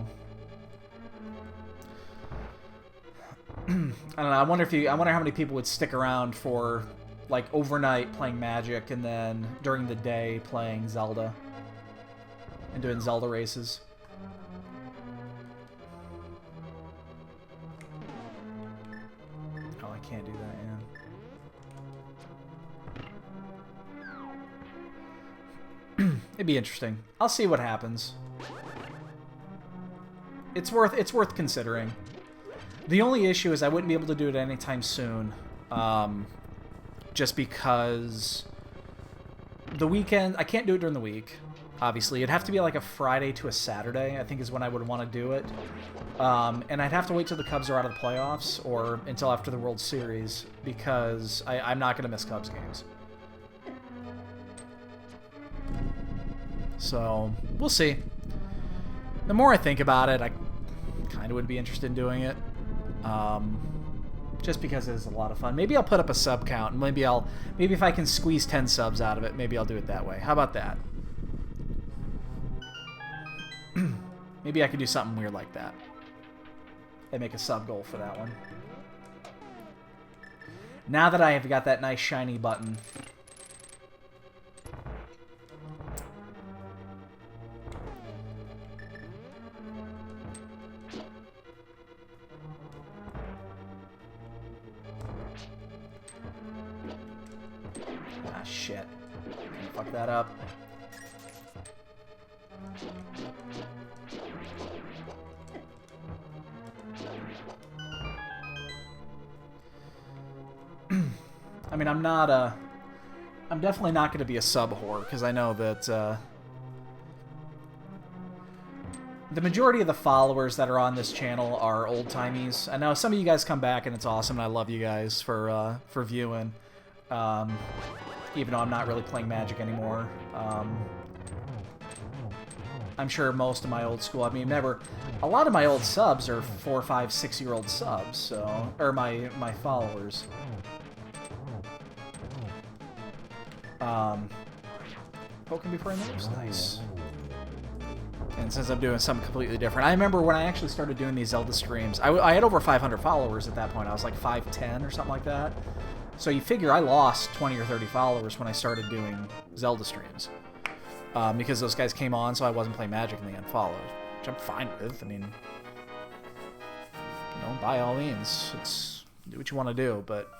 I don't know, I wonder how many people would stick around for, like, overnight playing Magic and then during the day playing Zelda. And doing Zelda races. Oh, I can't do that, yeah. It'd be interesting. I'll see what happens. It's worth considering. The only issue is I wouldn't be able to do it anytime soon. Just because the weekend, I can't do it during the week, obviously. It'd have to be like a Friday to a Saturday, I think is when I would want to do it. And I'd have to wait till the Cubs are out of the playoffs or until after the World Series because I'm not going to miss Cubs games. So, we'll see. The more I think about it, I kind of would be interested in doing it. Just because it is a lot of fun. Maybe I'll put up a sub count, and maybe if I can squeeze 10 subs out of it, maybe I'll do it that way. How about that? Maybe I could do something weird like that. And make a sub goal for that one. Now that I have got that nice shiny button. Ah, shit. Fuck that up. I mean, I'm definitely not going to be a sub whore, because I know that, the majority of the followers that are on this channel are old-timies. I know some of you guys come back, and it's awesome, and I love you guys for viewing. Even though I'm not really playing Magic anymore. I'm sure most of my old school, I mean, a lot of my old subs are 4, 5, 6-year-old subs, so, or my followers. Poking before I moves, nice. And since I'm doing something completely different, I remember when I actually started doing these Zelda streams, I had over 500 followers at that point. I was like 510 or something like that. So you figure I lost 20 or 30 followers when I started doing Zelda streams. Because those guys came on, so I wasn't playing Magic and they unfollowed. Which I'm fine with. I mean, you know, by all means, do what you want to do. But,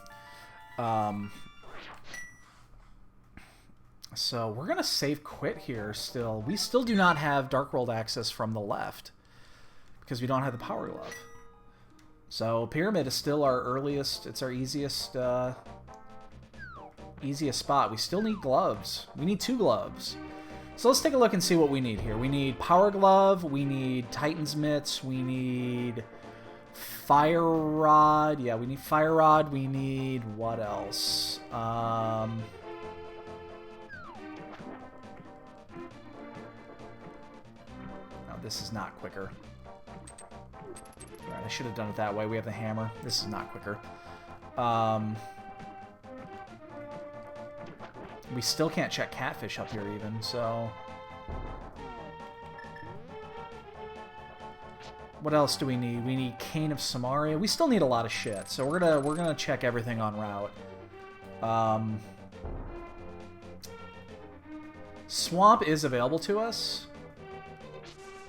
so we're going to save quit here still. We still do not have Dark World access from the left. Because we don't have the Power Glove. So Pyramid is still our earliest, it's our easiest spot. We still need gloves. We need 2 gloves. So let's take a look and see what we need here. We need Power Glove, we need Titan's Mitts, we need Fire Rod. Yeah, we need Fire Rod. We need what else? No, this is not quicker. Alright, I should have done it that way. We have the hammer. This is not quicker. We still can't check Catfish up here even, so... What else do we need? We need Cane of Samaria. We still need a lot of shit, so we're gonna check everything on route. Swamp is available to us.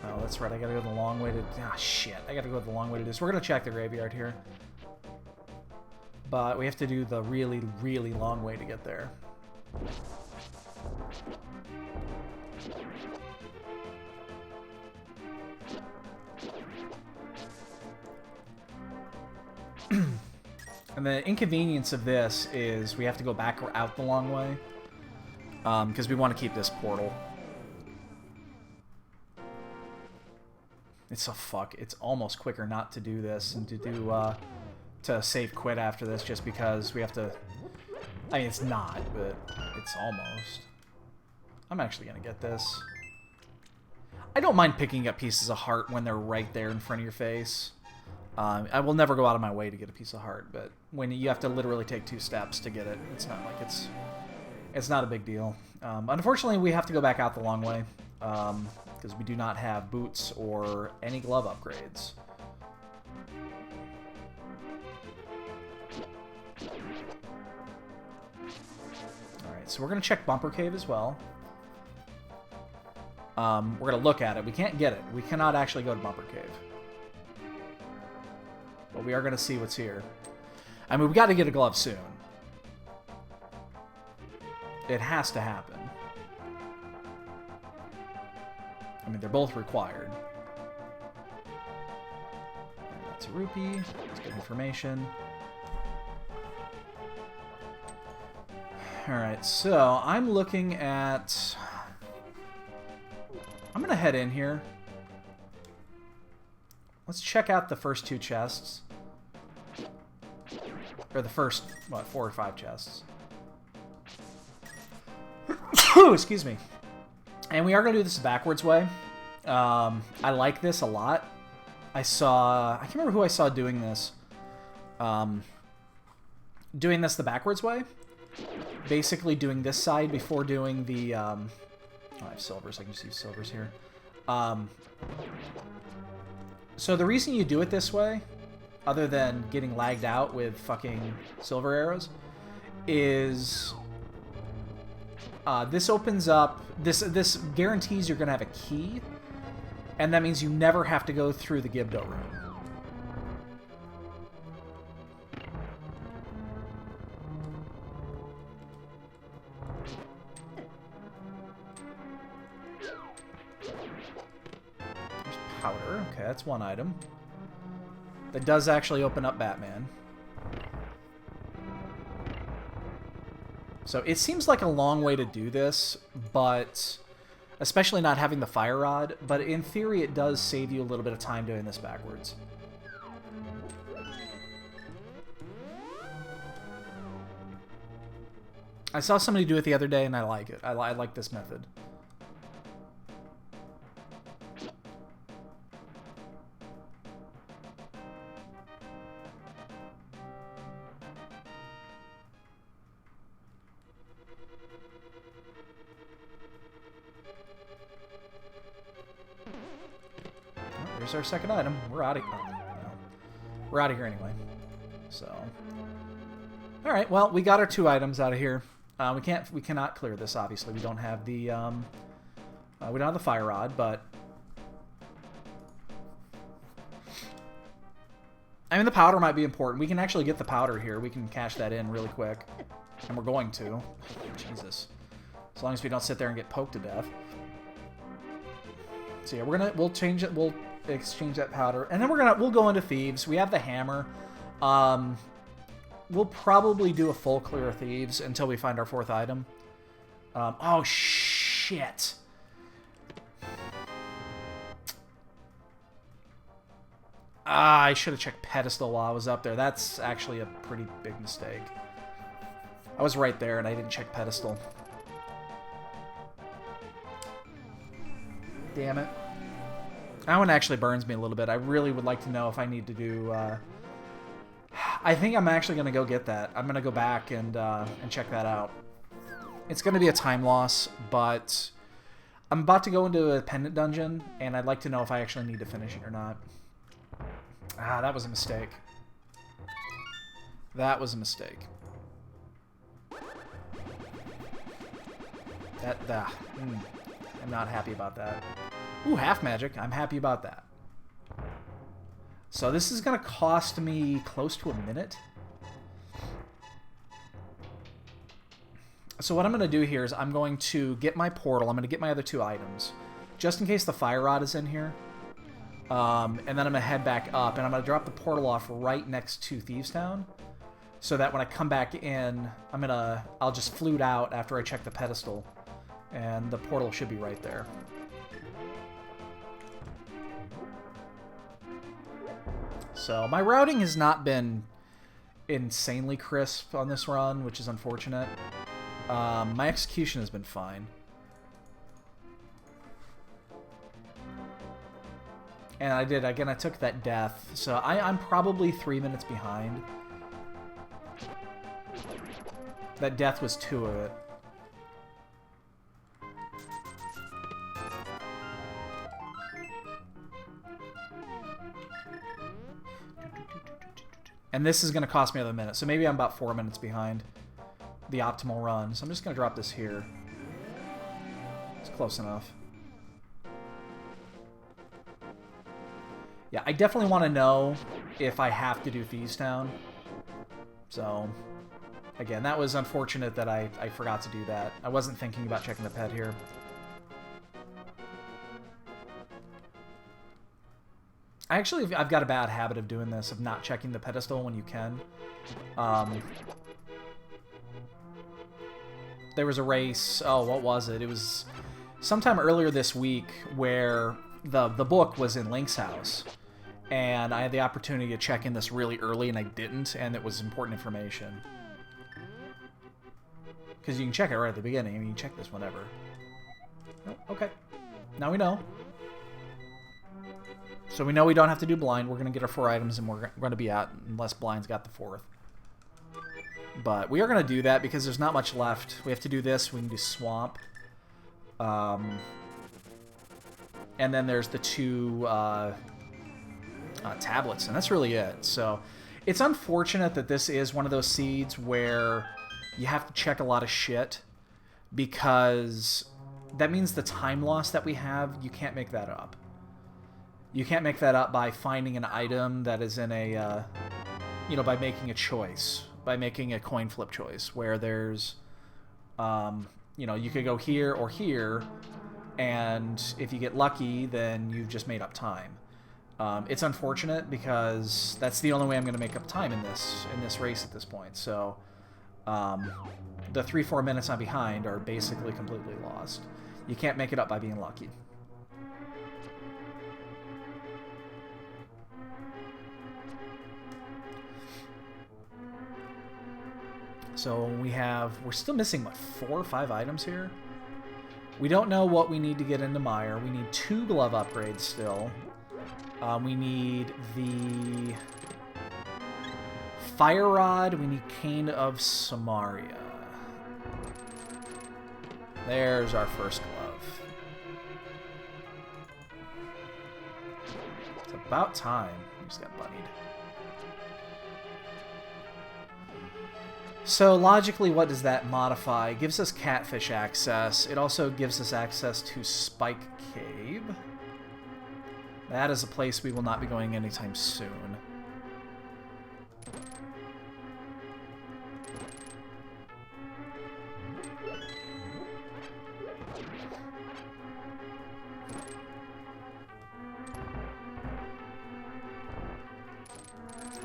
Oh, that's right. I gotta go the long way to... Ah, shit. I gotta go the long way to do this. We're gonna check the graveyard here. But we have to do the really, really long way to get there. And the inconvenience of this is we have to go back or out the long way. Because we want to keep this portal. It's it's almost quicker not to do this and to do, to save quit after this just because we have to... I mean, it's not, but it's almost. I'm actually going to get this. I don't mind picking up pieces of heart when they're right there in front of your face. I will never go out of my way to get a piece of heart, but when you have to literally take 2 steps to get it, it's not like it's not a big deal. Unfortunately, we have to go back out the long way, because we do not have boots or any glove upgrades. So we're going to check Bumper Cave as well. We're going to look at it. We can't get it. We cannot actually go to Bumper Cave. But we are going to see what's here. I mean, we got to get a glove soon. It has to happen. I mean, they're both required. That's a rupee. That's good information. Alright, so I'm looking at... I'm going to head in here. Let's check out the first 2 chests. Or the first, what, 4 or 5 chests. Excuse me. And we are going to do this the backwards way. I like this a lot. I can't remember who I saw doing this. Doing this the backwards way. Basically doing this side before doing the... oh, I have silvers. I can just use silvers here. So the reason you do it this way, other than getting lagged out with fucking silver arrows, is... this opens up... This guarantees you're going to have a key, and that means you never have to go through the Gibdo room. Powder. Okay, that's one item. That does actually open up Batman. So it seems like a long way to do this, but especially not having the fire rod, but in theory it does save you a little bit of time doing this backwards. I saw somebody do it the other day, and I like it. I like this method. There's our second item. We're out of here. Oh, no. We're out of here anyway. So, all right. Well, we got our 2 items out of here. We cannot clear this. Obviously, we don't have the we don't have the fire rod, but I mean the powder might be important. We can actually get the powder here. We can cash that in really quick, and we're going to. Jesus, as long as we don't sit there and get poked to death. So yeah, we'll change it. We'll exchange that powder, and then we'll go into thieves. We have the hammer. We'll probably do a full clear of thieves until we find our 4th item. Oh shit! I should have checked pedestal while I was up there. That's actually a pretty big mistake. I was right there and I didn't check pedestal. Damn it. That one actually burns me a little bit. I really would like to know if I need to do... I think I'm actually going to go get that. I'm going to go back and check that out. It's going to be a time loss, but I'm about to go into a pendant dungeon, and I'd like to know if I actually need to finish it or not. Ah, that was a mistake. That was a mistake. I'm not happy about that. Ooh, half magic. I'm happy about that. So this is going to cost me close to a minute. So what I'm going to do here is I'm going to get my portal. I'm going to get my other 2 items, just in case the fire rod is in here. And then I'm going to head back up, and I'm going to drop the portal off right next to Thieves Town, so that when I come back in, I'll just flute out after I check the pedestal, and the portal should be right there. So my routing has not been insanely crisp on this run, which is unfortunate. My execution has been fine. And I took that death, so I'm probably 3 minutes behind. That death was 2 of it. And this is going to cost me another minute, so maybe I'm about 4 minutes behind the optimal run. So I'm just going to drop this here. It's close enough. Yeah, I definitely want to know if I have to do Thieves Town. So, again, that was unfortunate that I forgot to do that. I wasn't thinking about checking the pet here. I've got a bad habit of doing this, of not checking the pedestal when you can. There was a race, oh, what was it? It was sometime earlier this week where the book was in Link's house. And I had the opportunity to check in this really early, and I didn't, and it was important information. Because you can check it right at the beginning. I mean, you can check this whenever. Oh, okay. Now we know. So we know we don't have to do blind. We're going to get our 4 items, and we're going to be out unless blind's got the 4th. But we are going to do that because there's not much left. We have to do this. We can do swamp. And then there's the 2 tablets, and that's really it. So it's unfortunate that this is one of those seeds where you have to check a lot of shit, because that means the time loss that we have, you can't make that up. You can't make that up by finding an item that is in a, by making a choice, by making a coin flip choice, where there's, you could go here or here, and if you get lucky, then you've just made up time. It's unfortunate because that's the only way I'm going to make up time in this race at this point. So the 3-4 minutes I'm behind are basically completely lost. You can't make it up by being lucky. So we're still missing, what, 4 or 5 items here? We don't know what we need to get into Mire. We need 2 glove upgrades still. We need the Fire Rod. We need Cane of Samaria. There's our first glove. It's about time. We just got bunnied. So logically, what does that modify? It gives us catfish access. It also gives us access to Spike Cave. That is a place we will not be going anytime soon.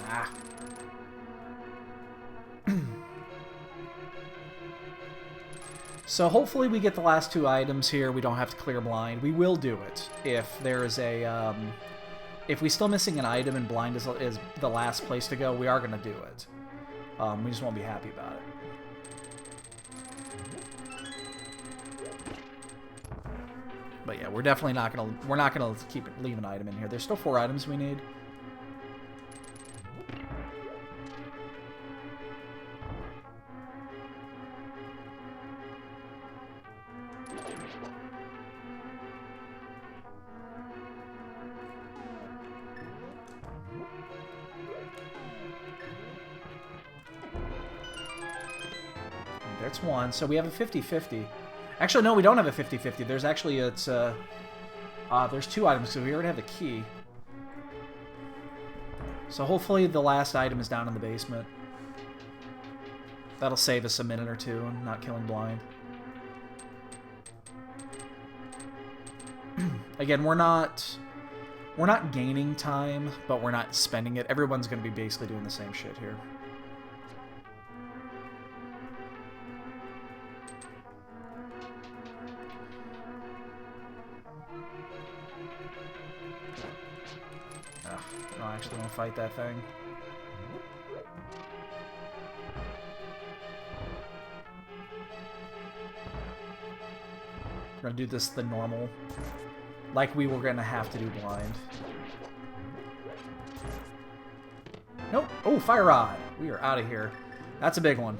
Ah. So hopefully we get the last 2 items here. We don't have to clear blind. We will do it if there is a if we're still missing an item and blind is the last place to go. We are going to do it. We just won't be happy about it. But yeah, we're definitely not gonna leave an item in here. There's still 4 items we need. There's 1. So we have a 50-50. Actually, no, we don't have a 50-50. There's actually, there's 2 items, so we already have the key. So hopefully the last item is down in the basement. That'll save us a minute or 2, not killing blind. Again, we're not gaining time, but we're not spending it. Everyone's going to be basically doing the same shit here. I don't actually want to fight that thing. We're going to do this the normal. Like we were going to have to do blind. Nope. Oh, Fire Rod. We are out of here. That's a big one.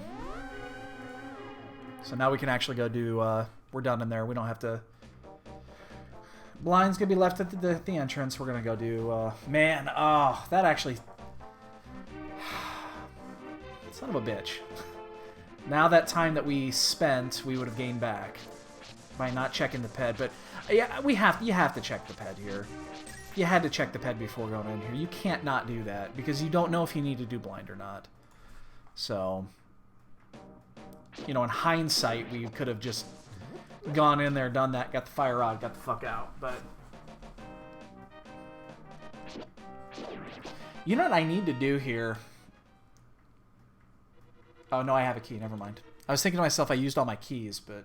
So now we can actually go do... we're done in there. We don't have to... Blind's going to be left at the entrance. We're going to go do... man, oh, that actually... Son of a bitch. Now that time that we spent, we would have gained back by not checking the ped. But yeah, you have to check the ped here. You had to check the ped before going in here. You can't not do that because you don't know if you need to do blind or not. So, you know, in hindsight, we could have just gone in there, done that, got the Fire Rod, got the fuck out. But you know what I need to do here? Oh, no, I have a key. Never mind. I was thinking to myself I used all my keys, but...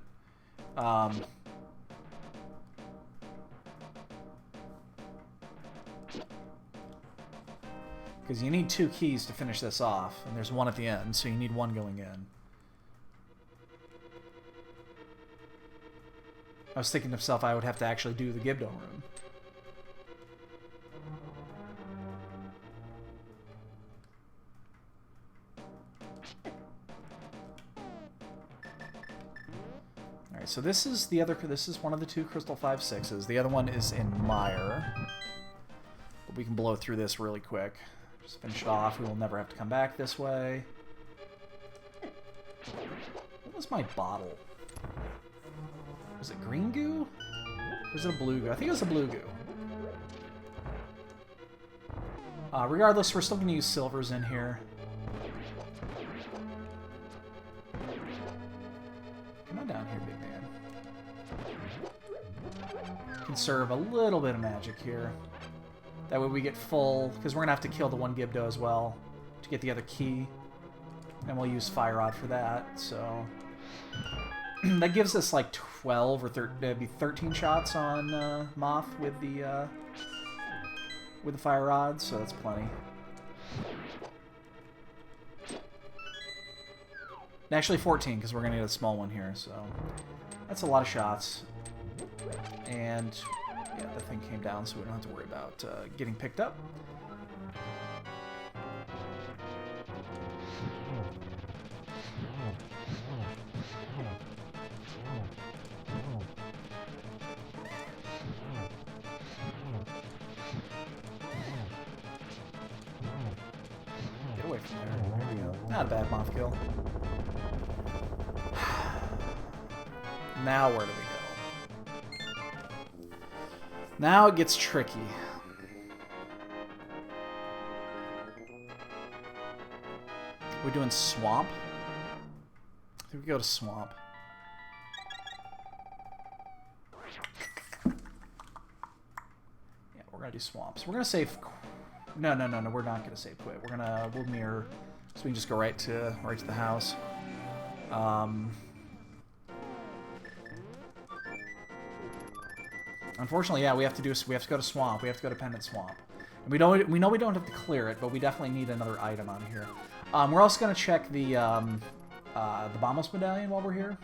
because you need 2 keys to finish this off, and there's 1 at the end, so you need 1 going in. I was thinking to myself I would have to actually do the Gibdo room. Alright, so this is the other... This is one of the 2 Crystal 5/6s. The other one is in Mire. But we can blow through this really quick. Just finish it off. We will never have to come back this way. What was my bottle? Was it green goo? Or was it a blue goo? I think it was a blue goo. Regardless, we're still going to use silvers in here. Come on down here, big man. Conserve a little bit of magic here. That way we get full, because we're going to have to kill the 1 Gibdo as well to get the other key. And we'll use Fire Rod for that, so... that gives us like 12 or maybe 13 shots on Moth with the fire rod, so that's plenty. Actually 14, because we're going to get a small one here, so that's a lot of shots. And yeah, the thing came down, so we don't have to worry about getting picked up. Get away from there. There we go. Not a bad moth kill. Now where do we go? Now it gets tricky. We're doing swamp. I think we go to swamp. Yeah, we're gonna do swamps. We're gonna save. No, we're not gonna save quit. We'll mirror, so we can just go right to the house. Unfortunately, yeah, we have to go to swamp. We have to go to pendant swamp. And we know we don't have to clear it, but we definitely need another item on here. We're also gonna check the Bombos medallion while we're here.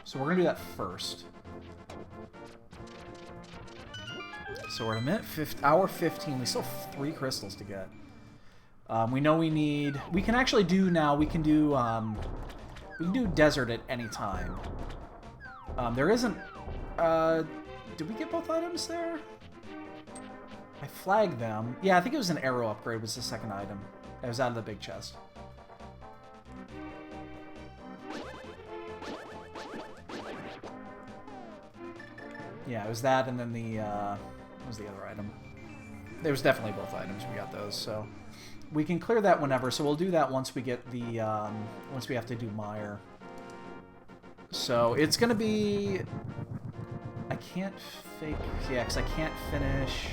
So we're gonna do that first. So we're at a minute, hour 15. We still have 3 crystals to get. We know we need. We can actually do now. We can do desert at any time. There isn't. Did we get both items there? I flagged them. Yeah, I think it was an arrow upgrade. Was the second item. It was out of the big chest. Yeah, it was that, and then the what was the other item? There was definitely both items. We got those, so we can clear that whenever. So we'll do that once we get the once we have to do Mire. So it's gonna be. I can't fake. Yeah, because I can't finish.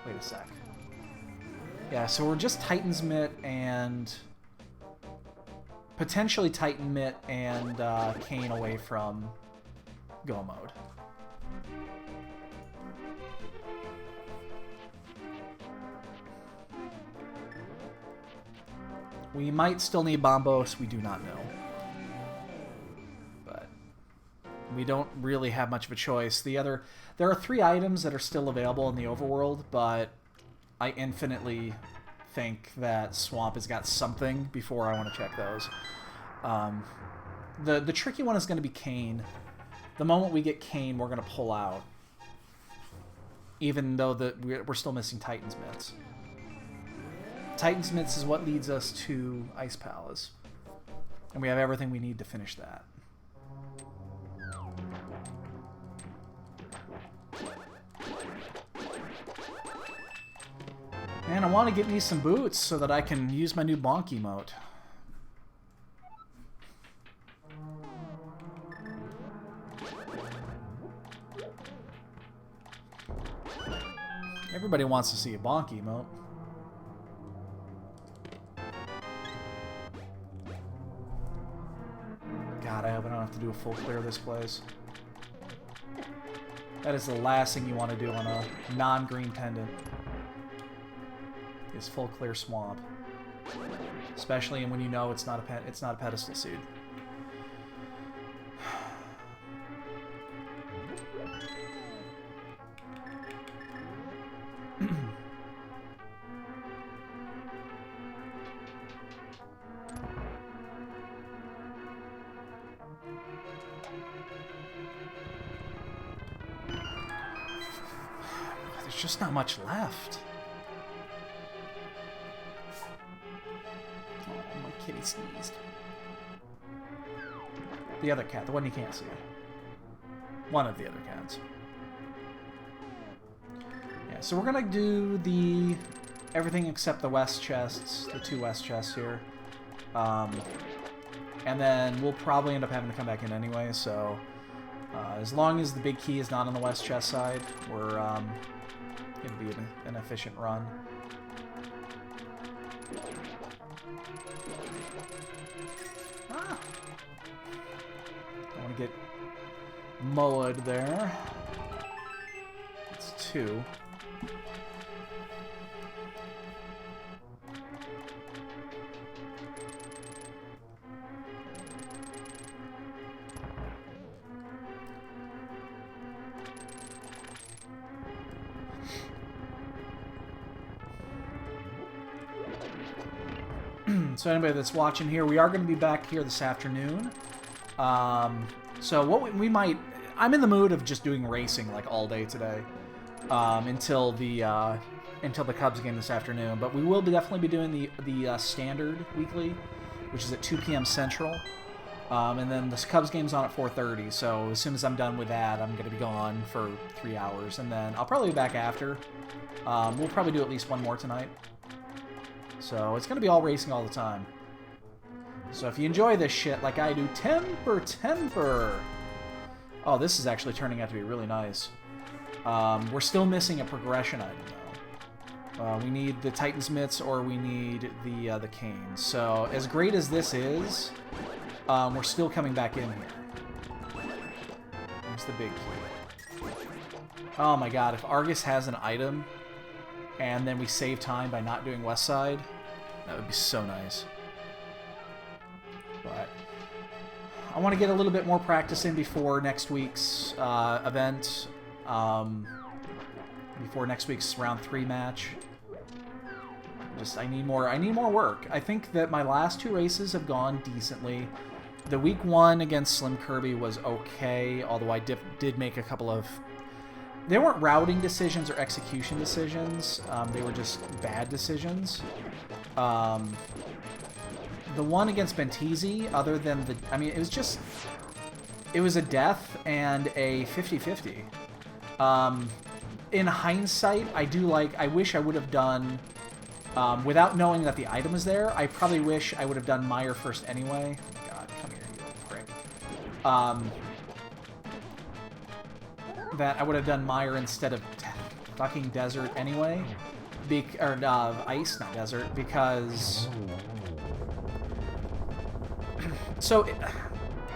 Wait a sec. Yeah, so we're just Titan's Mitt and potentially Titan Mitt and Kane away from go mode. We might still need Bombos, we do not know. But we don't really have much of a choice. There are 3 items that are still available in the overworld, but I infinitely think that Swamp has got something before I want to check those. The tricky one is going to be Kane. The moment we get Kane, we're going to pull out. Even though we're still missing Titan's Mitts. Titan's Mitts is what leads us to Ice Palace. And we have everything we need to finish that. Man, I want to get me some boots so that I can use my new bonk emote. Everybody wants to see a bonk emote. God, I hope I don't have to do a full clear of this place. That is the last thing you want to do on a non-green pendant. Is full clear swamp. Especially when you know it's not a pedestal seed. There's just not much left. Oh, my kitty sneezed. The other cat, the one you can't see. One of the other cats. Yeah, so we're gonna do everything except the west chests, the 2 west chests here. And then we'll probably end up having to come back in anyway, so as long as the big key is not on the west chest side, we're it'll be an efficient run. mullet there. It's 2. So anybody that's watching here, we are going to be back here this afternoon. So what we might... I'm in the mood of just doing racing like all day today until the Cubs game this afternoon. But we will definitely be doing the standard weekly, which is at 2 p.m. Central. And then the Cubs game's on at 4:30. So as soon as I'm done with that, I'm going to be gone for 3 hours. And then I'll probably be back after. We'll probably do at least one more tonight. So it's going to be all racing all the time. So if you enjoy this shit like I do, temper. Oh, this is actually turning out to be really nice. We're still missing a progression item, though. We need the Titan's Mitts or we need the canes. So as great as this is, we're still coming back in here. Here's the big key. Oh my god, if Argus has an item and then we save time by not doing West Side, that would be so nice. But I want to get a little bit more practice in before next week's event. Before next week's round 3 match. I need more work. I think that my last 2 races have gone decently. The week 1 against Slim Kirby was okay, although I did make a couple of... They weren't routing decisions or execution decisions. They were just bad decisions. The one against Bentizi, other than the... I mean, it was just... It was a death and a 50-50. In hindsight, I wish I would have done... without knowing that the item was there, I probably wish I would have done Meyer first anyway. God, come here, you little prick. That I would have done Meyer instead of fucking Desert anyway. Ice, not Desert, because... So,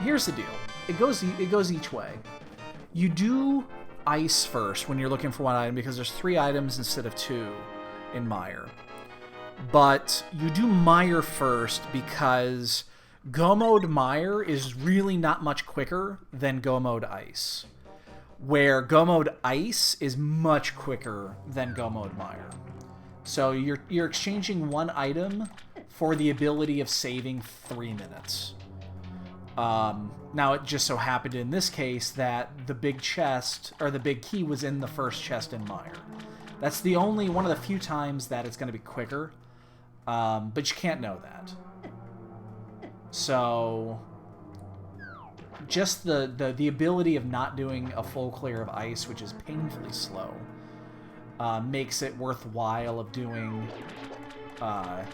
here's the deal. It goes each way. You do Ice first when you're looking for one item, because there's 3 items instead of 2 in Meyer. But you do Meyer first because Go Mode Meyer is really not much quicker than Go Mode Ice. Where Go Mode Ice is much quicker than Go Mode Meyer. So you're exchanging one item for the ability of saving 3 minutes. Now it just so happened in this case that the big chest, or the big key, was in the first chest in Meyer. That's the only one of the few times that it's going to be quicker. But you can't know that. So just the ability of not doing a full clear of ice, which is painfully slow, makes it worthwhile of doing it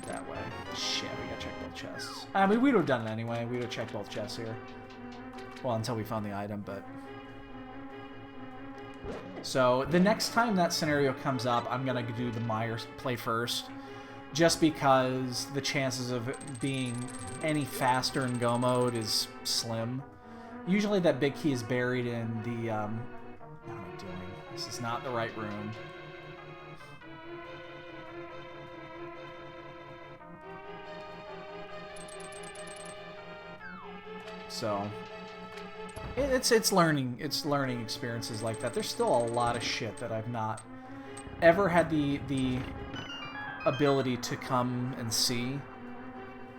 that way. Shit, we gotta check both chests. I mean, we'd have done it anyway. We'd have checked both chests here. Well, until we found the item, but... So, the next time that scenario comes up, I'm gonna do the Meyer play first. Just because the chances of it being any faster in Go Mode is slim. Usually that big key is buried in the... what am I doing? This is not the right room. So... It's learning experiences like that. There's still a lot of shit that I've not ever had the ability to come and see,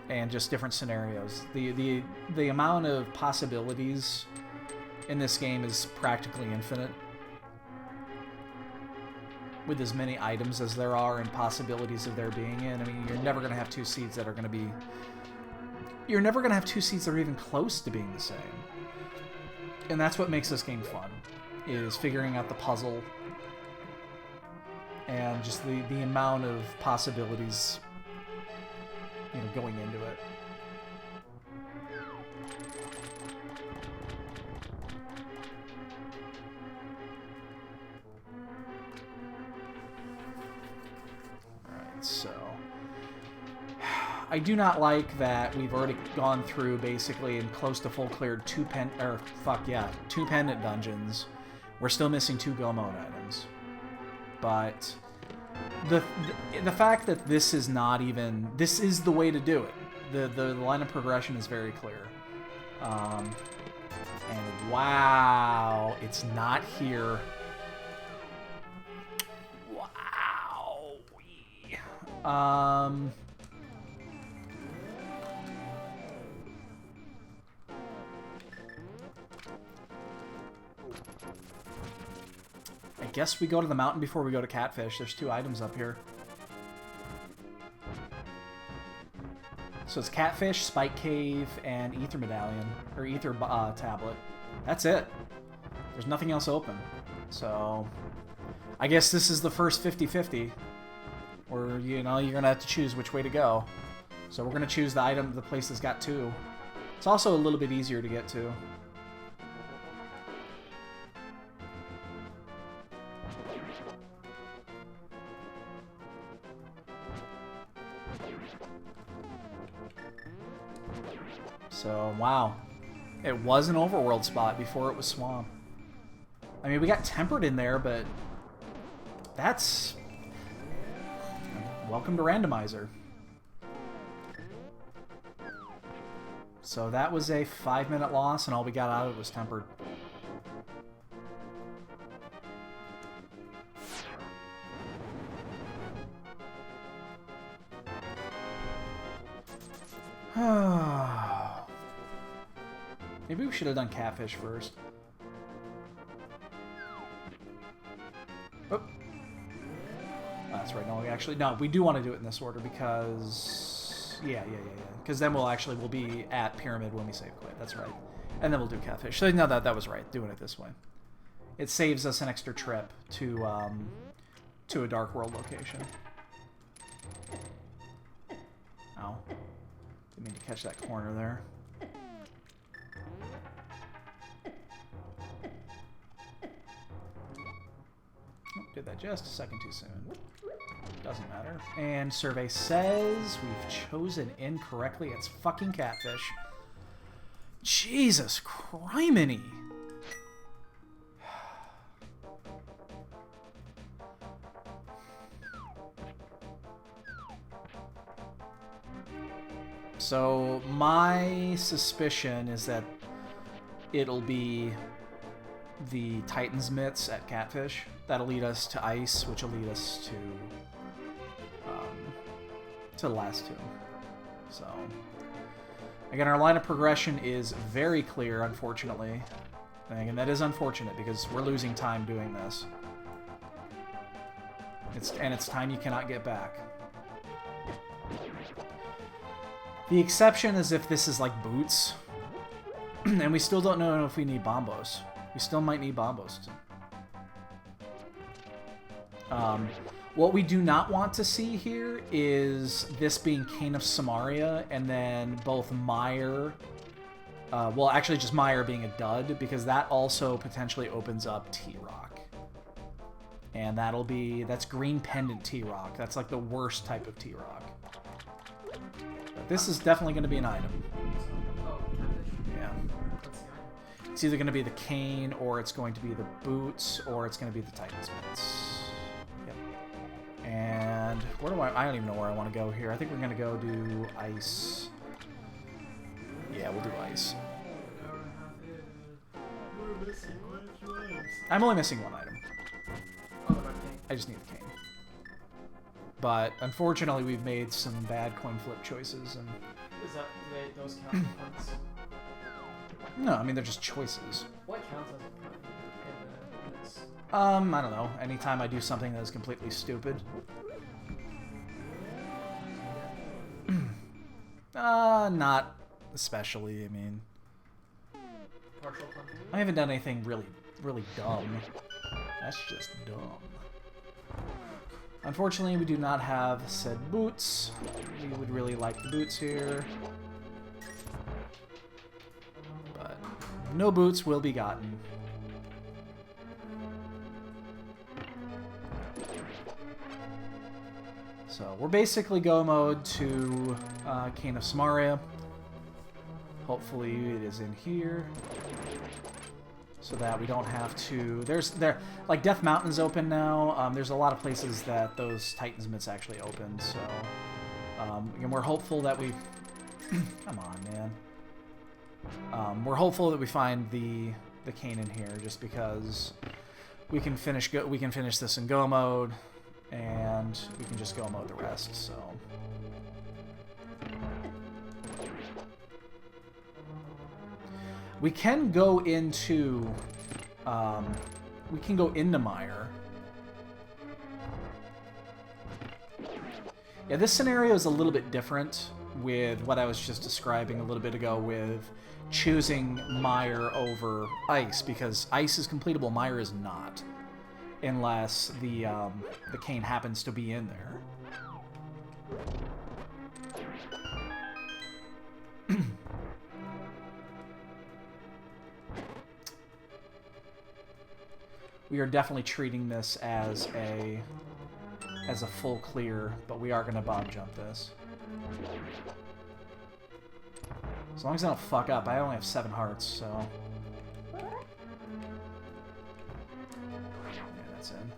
and just different scenarios. The amount of possibilities in this game is practically infinite, with as many items as there are and possibilities of there being in. I mean, you're never going to have 2 seeds that are going to be... You're never going to have 2 seeds that are even close to being the same. And that's what makes this game fun, is figuring out the puzzle and just the amount of possibilities, you know, going into it. Alright, so... I do not like that we've already gone through basically and close to full cleared two pendant dungeons. We're still missing 2 go mode items. But the fact that this is not even, this is the way to do it. The line of progression is very clear. And wow, it's not here. Wow. I guess we go to the mountain before we go to Catfish. There's 2 items up here. So it's Catfish, Spike Cave, and Ether Medallion. Or Ether Tablet. That's it. There's nothing else open. So I guess this is the first 50-50. Or, you know, you're going to have to choose which way to go. So we're going to choose the place that's got 2. It's also a little bit easier to get to. So, wow. It was an overworld spot before it was swamp. I mean, we got tempered in there, but that's... Welcome to Randomizer. So that was a 5-minute loss, and all we got out of it was tempered. Maybe we should have done Catfish first. Oh. That's right. No, we do want to do it in this order because... Yeah. Because then we'll be at Pyramid when we save quit. That's right. And then we'll do Catfish. So no, that was right. Doing it this way. It saves us an extra trip to a Dark World location. Ow. Didn't mean to catch that corner there. Did that just a second too soon. Doesn't matter. And survey says we've chosen incorrectly. It's fucking Catfish. Jesus criminy. So my suspicion is that it'll be the Titan's Mitts at Catfish. That'll lead us to Ice, which will lead us to the last 2. So, again, our line of progression is very clear, unfortunately. And that is unfortunate because we're losing time doing this. It's time you cannot get back. The exception is if this is like Boots. And we still don't know if we need Bombos. We still might need Bombos. What we do not want to see here is this being Cane of Samaria and then both Mire... well, actually just Mire being a dud, because that also potentially opens up T-Rock. And that's Green Pendant T-Rock. That's like the worst type of T-Rock. But this is definitely going to be an item. Yeah. It's either going to be the Cane, or it's going to be the Boots, or it's going to be the Titan's Mitts. Yep. And where do I don't even know where I want to go here. I think we're going to go do Ice. Yeah, we'll do Ice. I'm only missing 1 item. I just need the Cane. But unfortunately, we've made some bad coin flip choices. And is that those count as points? No, I mean they're just choices. What counts as a point in this? I don't know. Anytime I do something that is completely stupid. Not especially. I mean, Partial point. I haven't done anything really, really dumb. That's just dumb. Unfortunately, we do not have said boots. We would really like the boots here. But no boots will be gotten. So we're basically go mode to Cane of Samaria. Hopefully it is in here, so that we don't have to. Like Death Mountain's open now. There's a lot of places that those Titan's Myths actually opened. So and we're hopeful that we. Come on, man. We're hopeful that we find the cane in here, just because we can finish this in go mode, and we can just go mode the rest. So. We can go into Mire. Yeah, this scenario is a little bit different with what I was just describing a little bit ago with choosing Mire over Ice, because Ice is completable, Mire is not, unless the cane happens to be in there. We are definitely treating this as a full clear, but we are going to bomb jump this. As long as I don't fuck up. I only have 7 hearts, so... Yeah, that's in.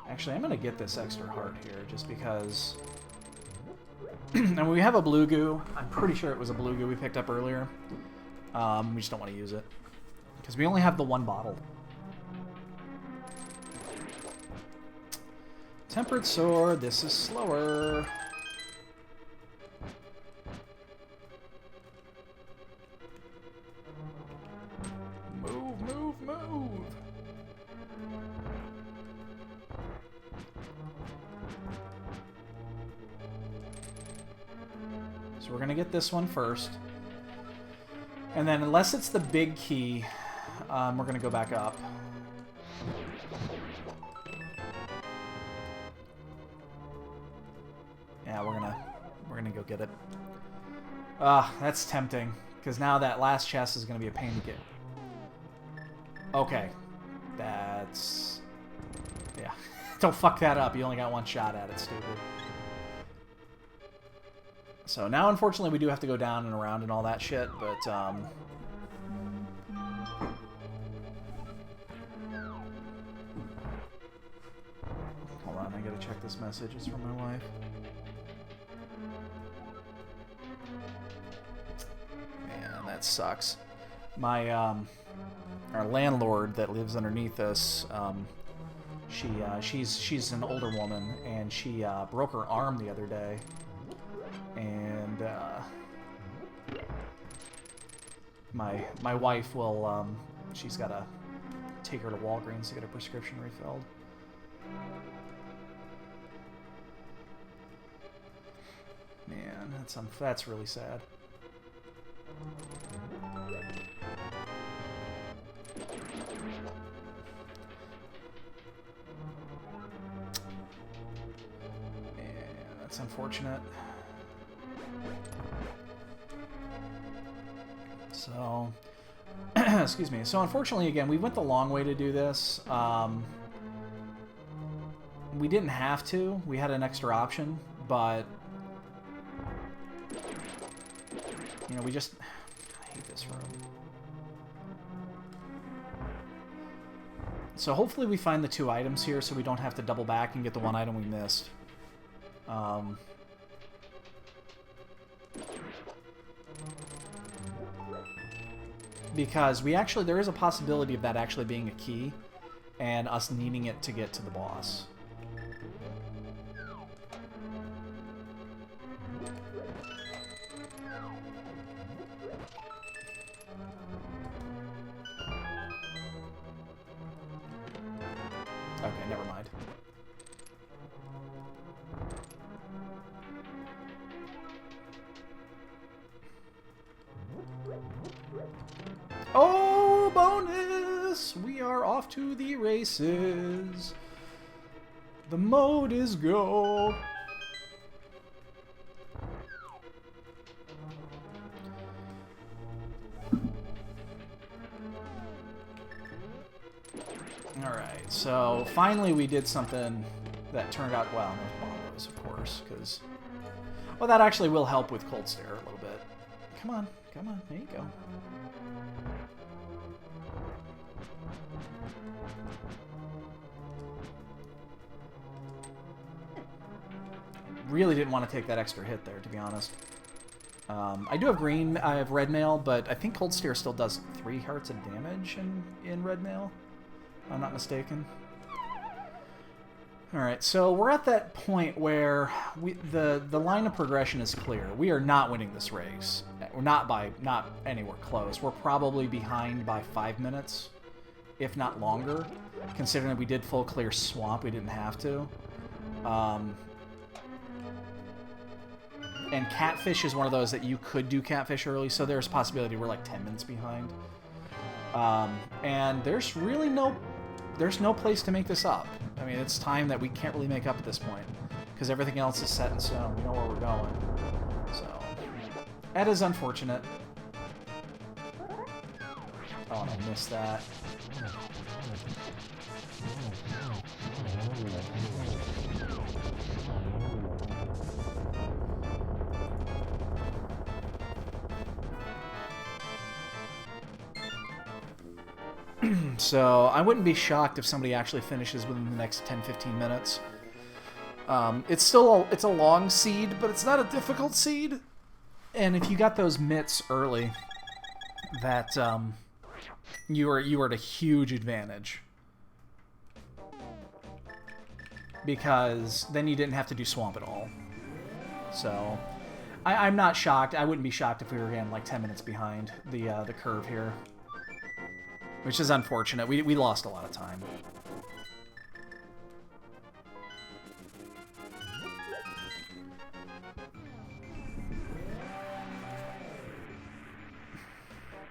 Actually, I'm going to get this extra heart here, just because... And we have a blue goo. I'm pretty sure it was a blue goo we picked up earlier. We just don't want to use it, because we only have the 1 bottle. Tempered sword. This is slower. Move, move, move. So we're going to get this one first. And then, unless it's the big key, we're going to go back up. Yeah, we're gonna go get it. That's tempting, because now that last chest is going to be a pain to get. Okay. That's... Yeah. Don't fuck that up. You only got 1 shot at it, stupid. So now, unfortunately, we do have to go down and around and all that shit, but, Hold on, I gotta check this message. It's from my wife. Man, that sucks. My, our landlord that lives underneath us, she's an older woman, and she, broke her arm the other day. And my wife will she's got to take her to Walgreens to get a prescription refilled. Man, that's really sad. Man, that's unfortunate. So, excuse me. So, unfortunately, again, we went the long way to do this. We didn't have to. We had an extra option, but you know, we just... I hate this room. So, hopefully, we find the 2 items here, so we don't have to double back and get the 1 item we missed. Because there is a possibility of that actually being a key, and us needing it to get to the boss. Okay, never mind. Oh, bonus! We are off to the races. The mode is go. Alright, so finally we did something that turned out well. There's bombos, of course, because... Well, that actually will help with Cold Stare a little bit. Come on, come on, there you go. Really didn't want to take that extra hit there, to be honest. I do have green, I have red mail, but I think Cold Stare still does 3 hearts of damage in red mail, if I'm not mistaken. Alright, so we're at that point where the line of progression is clear. We are not winning this race. We're not anywhere close. We're probably behind by 5 minutes, if not longer, considering that we did full clear swamp, we didn't have to. And Catfish is one of those that you could do Catfish early, so there's a possibility we're like 10 minutes behind. And there's really no place to make this up. I mean, it's time that we can't really make up at this point, because everything else is set in stone. We know where we're going. So, that is unfortunate. Oh, I missed that. So I wouldn't be shocked if somebody actually finishes within the next 10-15 minutes. It's a long seed, but it's not a difficult seed. And if you got those mitts early, that you are at a huge advantage, because then you didn't have to do swamp at all. So I'm not shocked. I wouldn't be shocked if we were again like 10 minutes behind the curve here. Which is unfortunate. We lost a lot of time.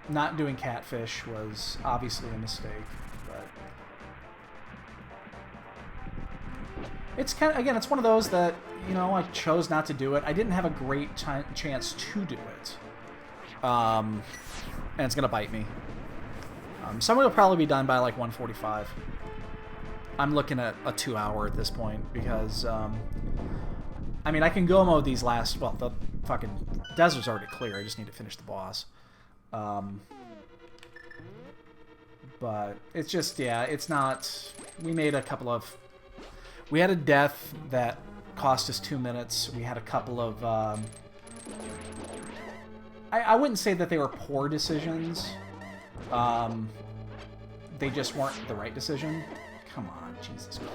Not doing Catfish was obviously a mistake, but it's kind of, again, it's one of those that, you know, I chose not to do it. I didn't have a great chance to do it. And it's gonna bite me. Some will probably be done by like 1:45. I'm looking at a 2-hour at this point because, I mean, I can go mode these last, well, the fucking desert's already clear. I just need to finish the boss. But it's just, yeah, it's not, we made a couple of, we had a death that cost us 2 minutes. We had a couple of, I wouldn't say that they were poor decisions. They just weren't the right decision. Come on, Jesus Christ.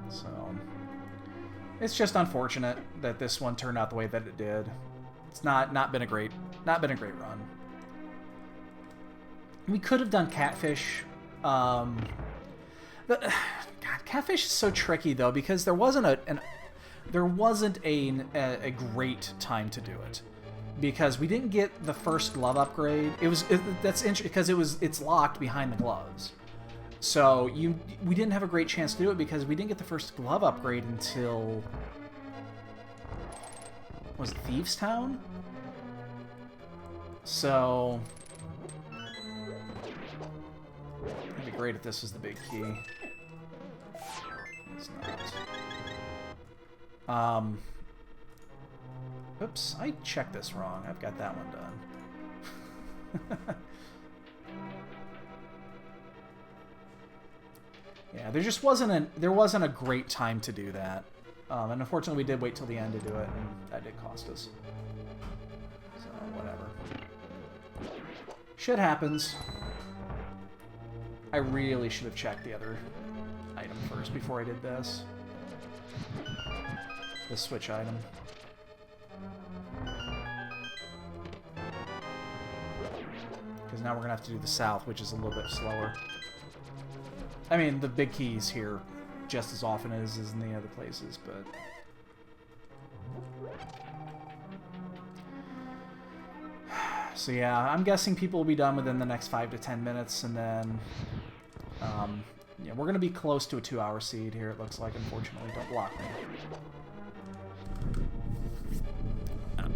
So, it's just unfortunate that this one turned out the way that it did. It's not been a great run. We could have done Catfish. God, Catfish is so tricky though, because there wasn't a great time to do it, because we didn't get the first glove upgrade. That's interesting because it's locked behind the gloves, so we didn't have a great chance to do it because we didn't get the first glove upgrade until, was it Thieves Town? So it'd be great if this was the big key. It's not. Oops, I checked this wrong. I've got that one done. Yeah, there just wasn't a great time to do that. And unfortunately we did wait till the end to do it, and that did cost us. So, whatever. Shit happens. I really should have checked the other item first before I did this. The switch item. Because now we're going to have to do the south, which is a little bit slower. I mean, the big key's here just as often as in the other places, but... So yeah, I'm guessing people will be done within the next 5 to 10 minutes, and then Yeah, we're going to be close to a 2-hour seed here, it looks like, unfortunately. Don't block me.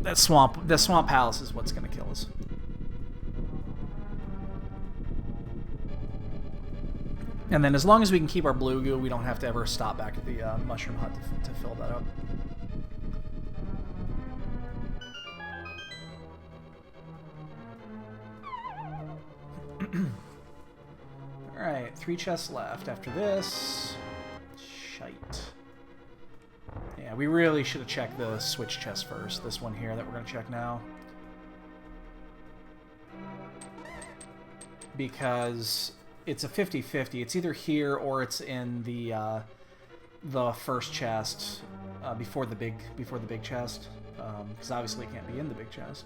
That swamp palace is what's going to kill us. And then as long as we can keep our blue goo, we don't have to ever stop back at the mushroom hut to fill that up. Alright, 3 chests left. After this... Shite. Yeah, we really should have checked the switch chest first. This one here that we're going to check now. Because it's a 50-50. It's either here or it's in the first chest before the big chest. Because obviously it can't be in the big chest.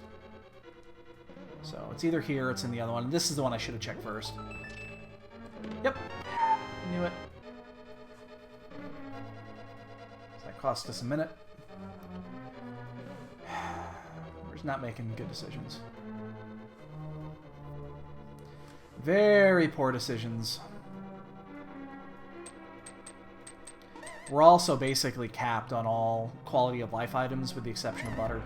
So it's either here or it's in the other one. This is the one I should have checked first. Yep. Knew it. So that cost us a minute. We're just not making good decisions. Very poor decisions. We're also basically capped on all quality of life items with the exception of butter.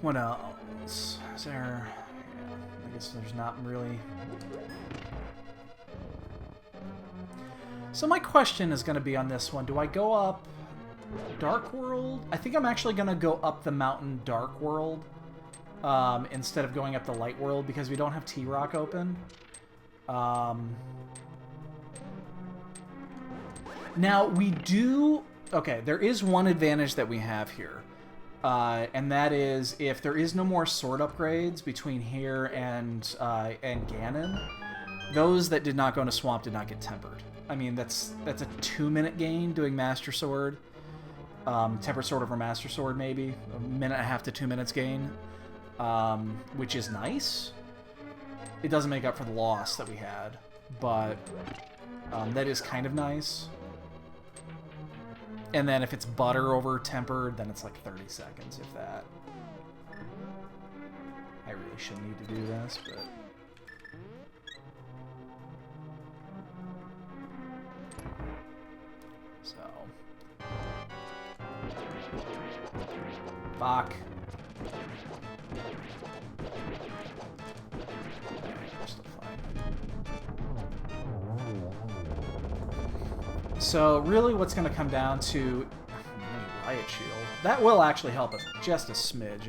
What else? Is there... Yeah, I guess there's not really... So my question is going to be on this one. Do I go up Dark World? I think I'm actually going to go up the mountain Dark World instead of going up the Light World because we don't have T-Rock open. Now, we do... Okay, there is one advantage that we have here. And that is if there is no more sword upgrades between here and Ganon, those that did not go into Swamp did not get tempered. I mean, that's a 2-minute gain doing Master Sword. Tempered Sword over Master Sword, maybe. 1.5 to 2 minutes gain. Which is nice. It doesn't make up for the loss that we had, but that is kind of nice. And then if it's butter over tempered, then it's like 30 seconds, if that. I really shouldn't need to do this, but... So... Fuck. We're still fine. So really what's going to come down to Riot Shield. That will actually help us just a smidge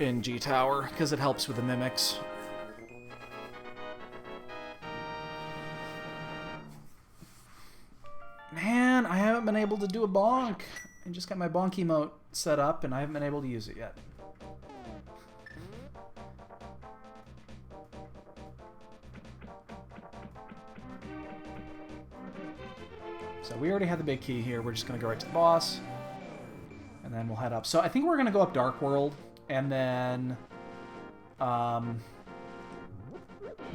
in G Tower because it helps with the mimics. Man, I haven't been able to do a bonk. I just got my bonk emote set up and I haven't been able to use it yet. So we already have the big key here. We're just going to go right to the boss. And then we'll head up. So I think we're going to go up Dark World. And then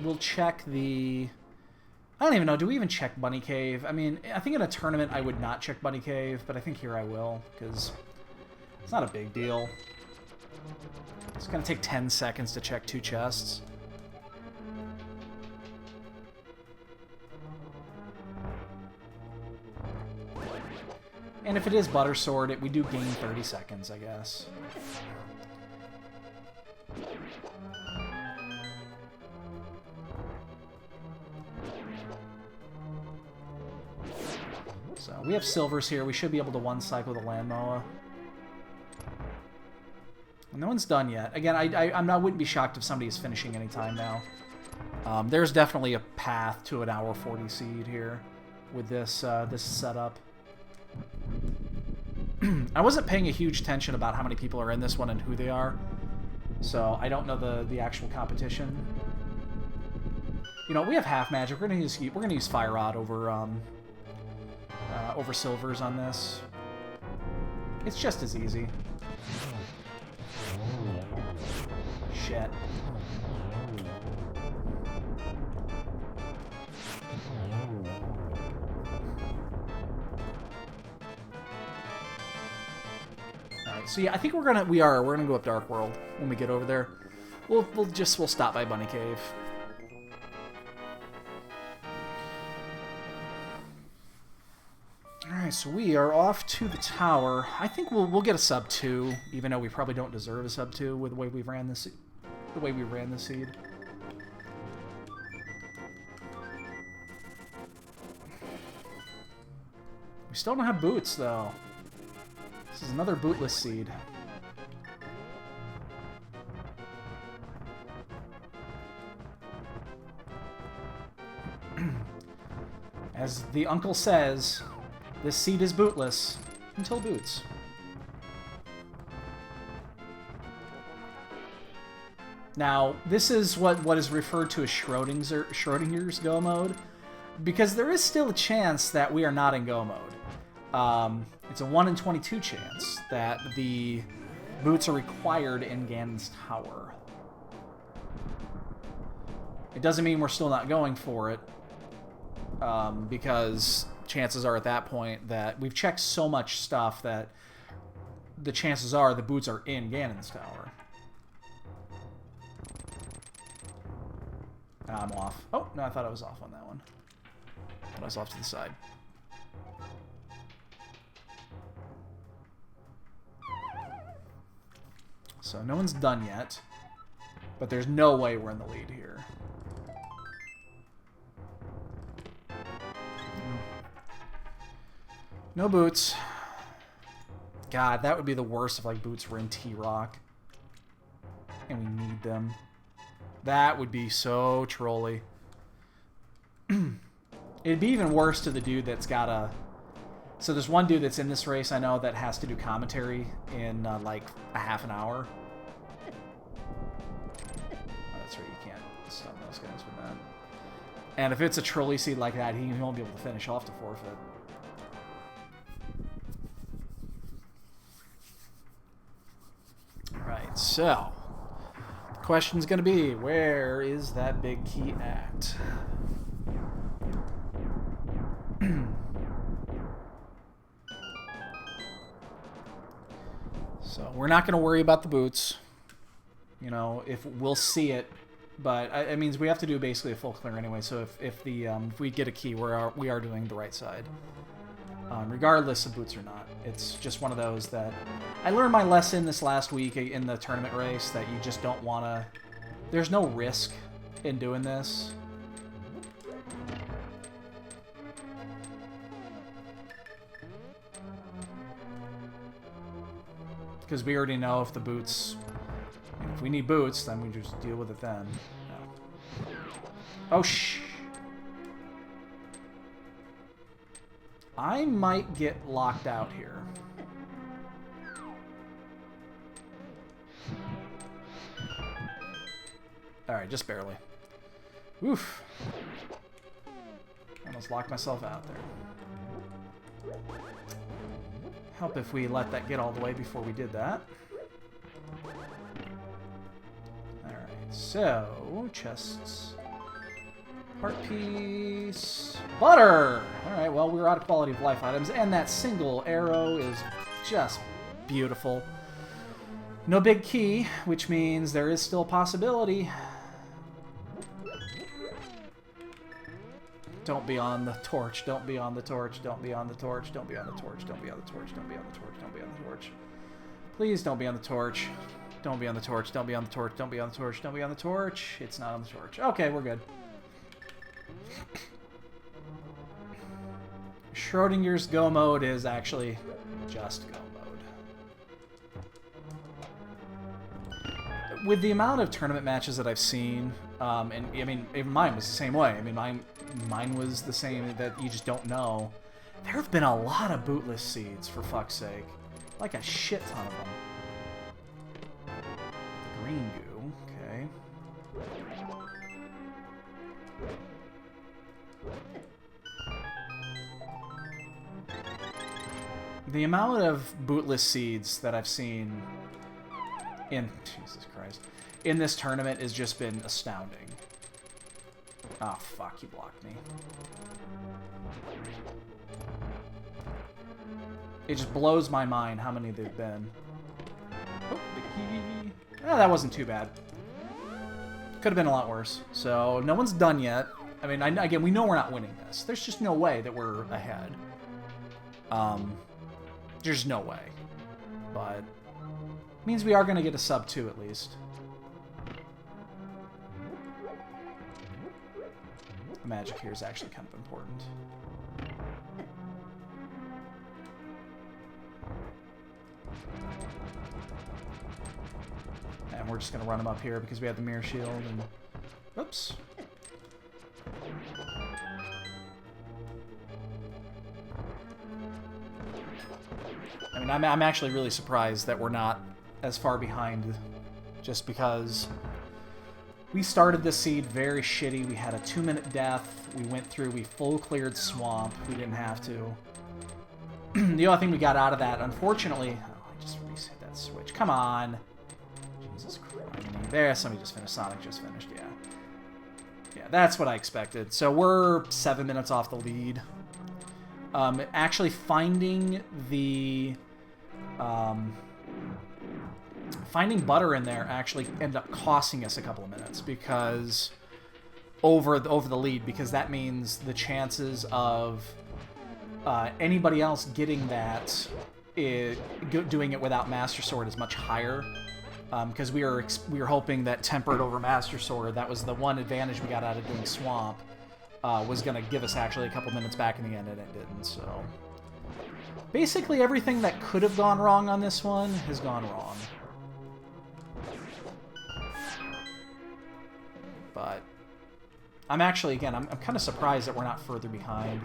we'll check the... I don't even know. Do we even check Bunny Cave? I mean, I think in a tournament I would not check Bunny Cave. But I think here I will. Because it's not a big deal. It's going to take 10 seconds to check 2 chests. And if it is Butter Sword, we do gain 30 seconds, I guess. So we have silvers here. We should be able to one-cycle the Land Moa. No one's done yet. Again, I wouldn't be shocked if somebody is finishing any time now. There's definitely a path to an hour 40 seed here with this this setup. I wasn't paying a huge attention about how many people are in this one and who they are, so I don't know the actual competition. You know, we have half magic. We're gonna use Fire Rod over silvers on this. It's just as easy. shit. Alright, so yeah, I think we're gonna go up Dark World when we get over there. We'll stop by Bunny Cave. Alright, so we are off to the tower. I think we'll get a sub 2, even though we probably don't deserve a sub 2 with the way we ran this seed. We still don't have boots though. This is another bootless seed. As the uncle says, this seed is bootless until boots. Now, this is what is referred to as Schrodinger's go mode, because there is still a chance that we are not in go mode. It's a 1 in 22 chance that the boots are required in Ganon's tower. It doesn't mean we're still not going for it, because chances are at that point that we've checked so much stuff that the chances are the boots are in Ganon's tower. I'm off. Oh, no, I thought I was off on that one. I thought I was off to the side. So no one's done yet, but there's no way we're in the lead here. No boots. God, that would be the worst if like boots were in T-Rock. And we need them. That would be so trolly. It'd be even worse to the dude that's got a... So there's one dude that's in this race I know that has to do commentary in like a half an hour. Oh, that's right, you can't stun those guys with that. And if it's a trolley seed like that, he won't be able to finish off the forfeit. Alright, so... the question's gonna be, where is that big key at? So we're not going to worry about the boots. You know, if we'll see it, but it means we have to do basically a full clear anyway. So if we get a key, we are doing the right side, regardless of boots or not. It's just one of those that I learned my lesson this last week in the tournament race that you just don't want to. There's no risk in doing this. Because we already know if the boots... if we need boots, then we just deal with it then. No. Oh, shh! I might get locked out here. Alright, just barely. Oof. Almost locked myself out there. Help if we let that get all the way before we did that. Alright, so... chests. Heart piece. Butter! Alright, well, we're out of quality of life items, and that single arrow is just beautiful. No big key, which means there is still a possibility. Don't be on the torch, don't be on the torch, don't be on the torch, don't be on the torch, don't be on the torch, don't be on the torch, don't be on the torch. Please don't be on the torch. Don't be on the torch, don't be on the torch, don't be on the torch, don't be on the torch. It's not on the torch. Okay, we're good. Schrodinger's go mode is actually just go mode. With the amount of tournament matches that I've seen, and I mean, even mine was the same way. I mean, mine was the same, that you just don't know. There have been a lot of bootless seeds, for fuck's sake. Like a shit ton of them. Green goo, okay. The amount of bootless seeds that I've seen Jesus Christ, in this tournament has just been astounding. Oh, fuck, he blocked me. It just blows my mind how many they've been. Oh, the key. Oh, that wasn't too bad. Could have been a lot worse. So, no one's done yet. I mean, again, we know we're not winning this. There's just no way that we're ahead. There's no way. But means we are going to get a sub 2 at least. The magic here is actually kind of important. And we're just going to run him up here because we have the mirror shield and... Oops. I mean, I'm actually really surprised that we're not as far behind, just because we started this seed very shitty. We had a 2-minute death. We went through, we full cleared swamp. We didn't have to. The only thing we got out of that, unfortunately... Oh, I just reset that switch. Come on. Jesus Christ. There, somebody just finished. Sonic just finished, yeah. Yeah, that's what I expected. So we're 7 minutes off the lead. Actually finding the... finding butter in there actually ended up costing us a couple of minutes because over the lead, because that means the chances of anybody else getting that doing it without Master Sword is much higher, because we were hoping that tempered over Master Sword, that was the one advantage we got out of doing Swamp, was going to give us actually a couple minutes back in the end, and it didn't. So basically everything that could have gone wrong on this one has gone wrong. But I'm actually, again, I'm kind of surprised that we're not further behind.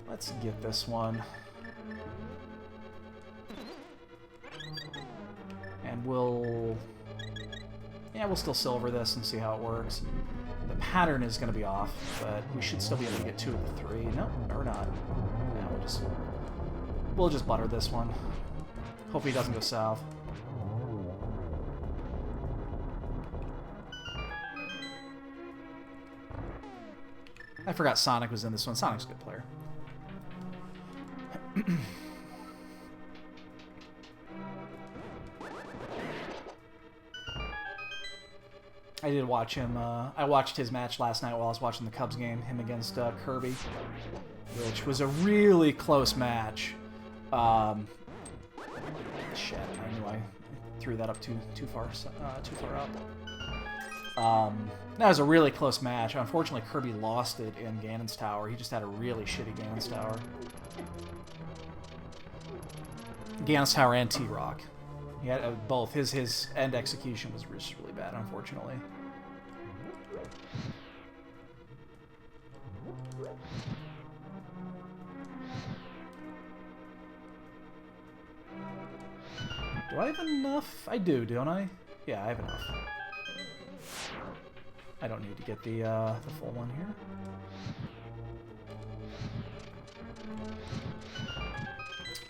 Let's get this one. And we'll still silver this and see how it works. The pattern is going to be off, but we should still be able to get 2 of the 3. No, or not. Yeah, we'll just butter this one. Hopefully it doesn't go south. I forgot Sonic was in this one. Sonic's a good player. I did watch him. I watched his match last night while I was watching the Cubs game, him against Kirby, which was a really close match. Shit, I knew I threw that up too far up. That was a really close match. Unfortunately, Kirby lost it in Ganon's Tower. He just had a really shitty Ganon's Tower. Ganon's Tower and T-Rock. He had both. His end execution was just really bad, unfortunately. Do I have enough? I do, don't I? Yeah, I have enough. I don't need to get the full one here.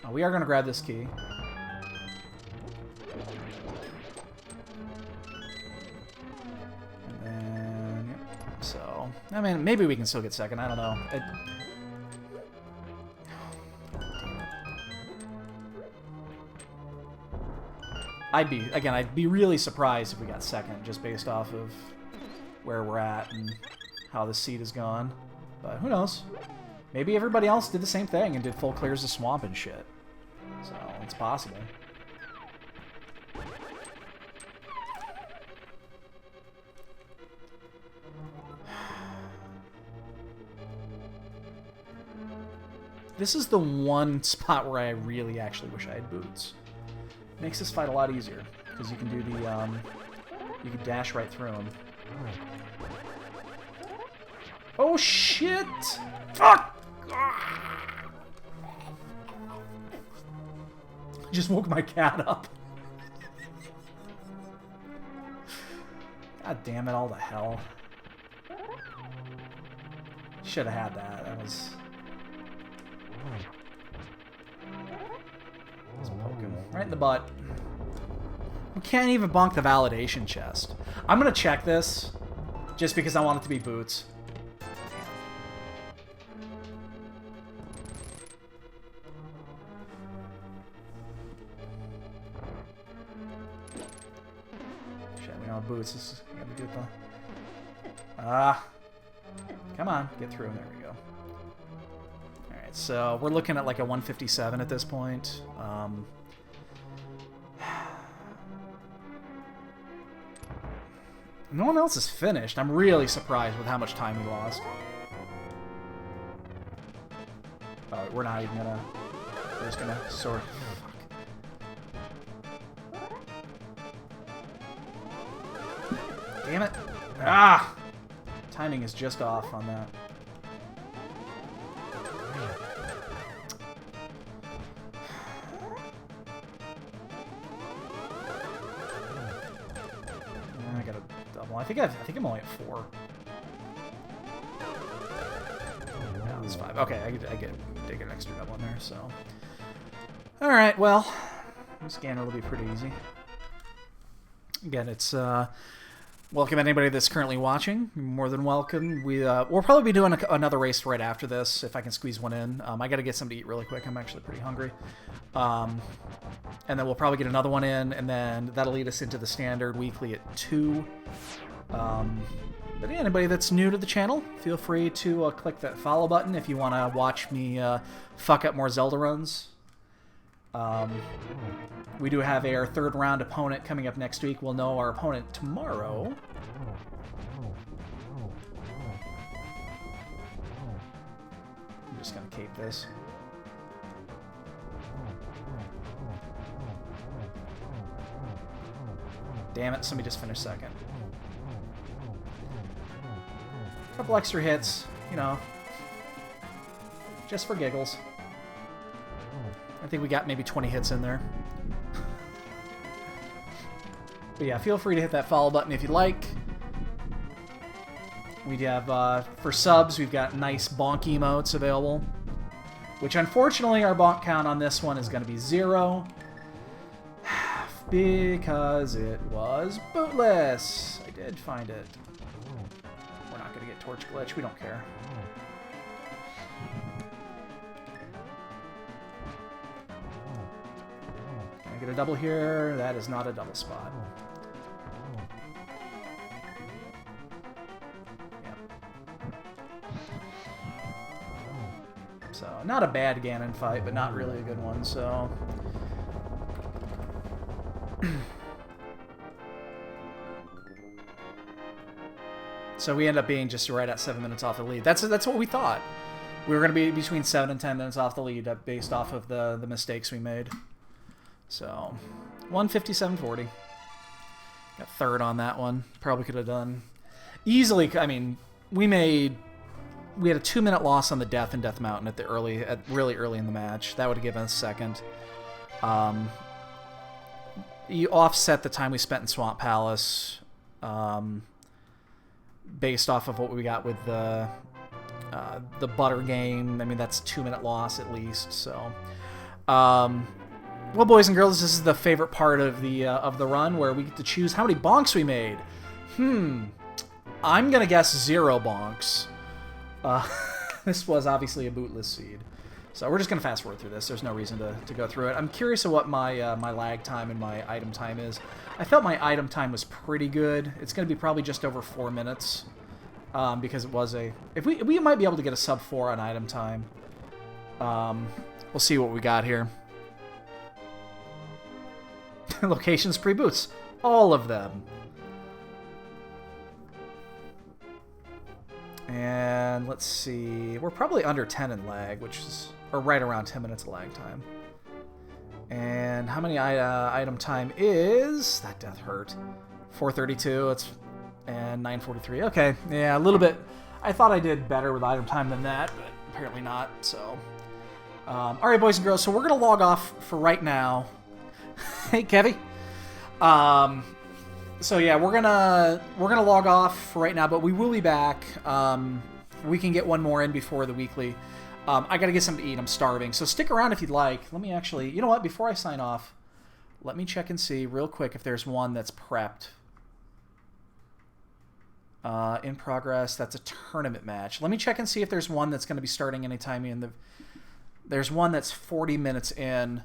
Oh, we are going to grab this key. And then, yep. So, I mean, maybe we can still get second. I don't know. I'd be really surprised if we got second, just based off of where we're at and how the seed has gone. But who knows? Maybe everybody else did the same thing and did full clears of swamp and shit. So, it's possible. This is the one spot where I really actually wish I had boots. Makes this fight a lot easier, because you can do the, you can dash right through them. Oh shit! Fuck! Just woke my cat up. God damn it, all the hell. Should have had that. That was... Just poke him right in the butt. We can't even bonk the validation chest. I'm gonna check this, just because I want it to be boots. Shit, we don't have boots. This is gonna do the... Come on, get through. There we go. Alright, so we're looking at like a 157 at this point. No one else is finished. I'm really surprised with how much time we lost. Oh, we're not even gonna... We're just gonna sort... Fuck. Damn it. Ah! Timing is just off on that. I got a double. I think I'm only at 4. No, it's 5. Okay, I get an extra double in there. So, all right. Well, this scanner will be pretty easy. Again, it's welcome anybody that's currently watching. You're more than welcome. We'll probably be doing another race right after this if I can squeeze one in. I got to get something to eat really quick. I'm actually pretty hungry. And then we'll probably get another one in, and then that'll lead us into the standard weekly at 2. But yeah, anybody that's new to the channel, feel free to click that follow button if you want to watch me fuck up more Zelda runs. We do have our 3rd round opponent coming up next week. We'll know our opponent tomorrow. I'm just going to cape this. Damn it, somebody just finished 2nd. Couple extra hits, you know, just for giggles. I think we got maybe 20 hits in there. But yeah, feel free to hit that follow button if you like. We have, for subs, we've got nice bonk emotes available. Which, unfortunately, our bonk count on this one is going to be 0. Because it was bootless. I did find it. We're not going to get torch glitch. We don't care. Can I get a double here? That is not a double spot. Yep. So, not a bad Ganon fight, but not really a good one, so... So we end up being just right at 7 minutes off the lead. That's what we thought. We were going to be between 7 and 10 minutes off the lead based off of the mistakes we made. So, 157.40. Got 3rd on that one. Probably could have done easily. I mean, we had a 2-minute loss on the Death in Death Mountain really early in the match. That would have given us 2nd. You offset the time we spent in Swamp Palace. Based off of what we got with the butter game. I mean, that's a 2-minute loss at least. So, well, boys and girls, this is the favorite part of the run where we get to choose how many bonks we made. I'm gonna guess 0 bonks. This was obviously a bootless seed. So we're just going to fast forward through this. There's no reason to go through it. I'm curious of what my my lag time and my item time is. I felt my item time was pretty good. It's going to be probably just over 4 minutes because it was a... If we might be able to get a sub 4 on item time. We'll see what we got here. Locations pre-boots. All of them. And let's see. We're probably under 10 in lag, which is... Or right around 10 minutes of lag time. And how many item time is... That death hurt. 432. And 943. Okay. Yeah, a little bit... I thought I did better with item time than that, but apparently not. So... Alright, boys and girls. So we're going to log off for right now. Hey, Kevy. So yeah, we're gonna log off right now, but we will be back. We can get one more in before the weekly. I gotta get something to eat. I'm starving. So stick around if you'd like. Let me actually, you know what? Before I sign off, let me check and see real quick if there's one that's prepped. In progress. That's a tournament match. Let me check and see if there's one that's going to be starting anytime in the. There's one that's 40 minutes in.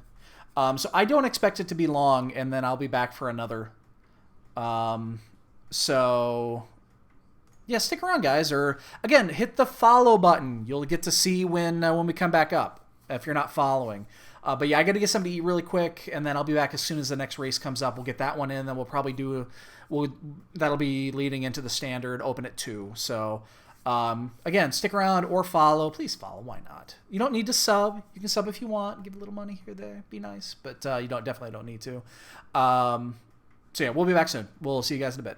So I don't expect it to be long, and then I'll be back for another. So yeah, stick around, guys. Or again, hit the follow button. You'll get to see when we come back up if you're not following. But yeah, I got to get something to eat really quick, and then I'll be back as soon as the next race comes up. We'll get that one in, then we'll probably do. That'll be leading into the standard open at 2. So again, stick around or follow. Please follow. Why not? You don't need to sub. You can sub if you want. Give a little money here, there. Be nice, but you definitely don't need to. So yeah, we'll be back soon. We'll see you guys in a bit.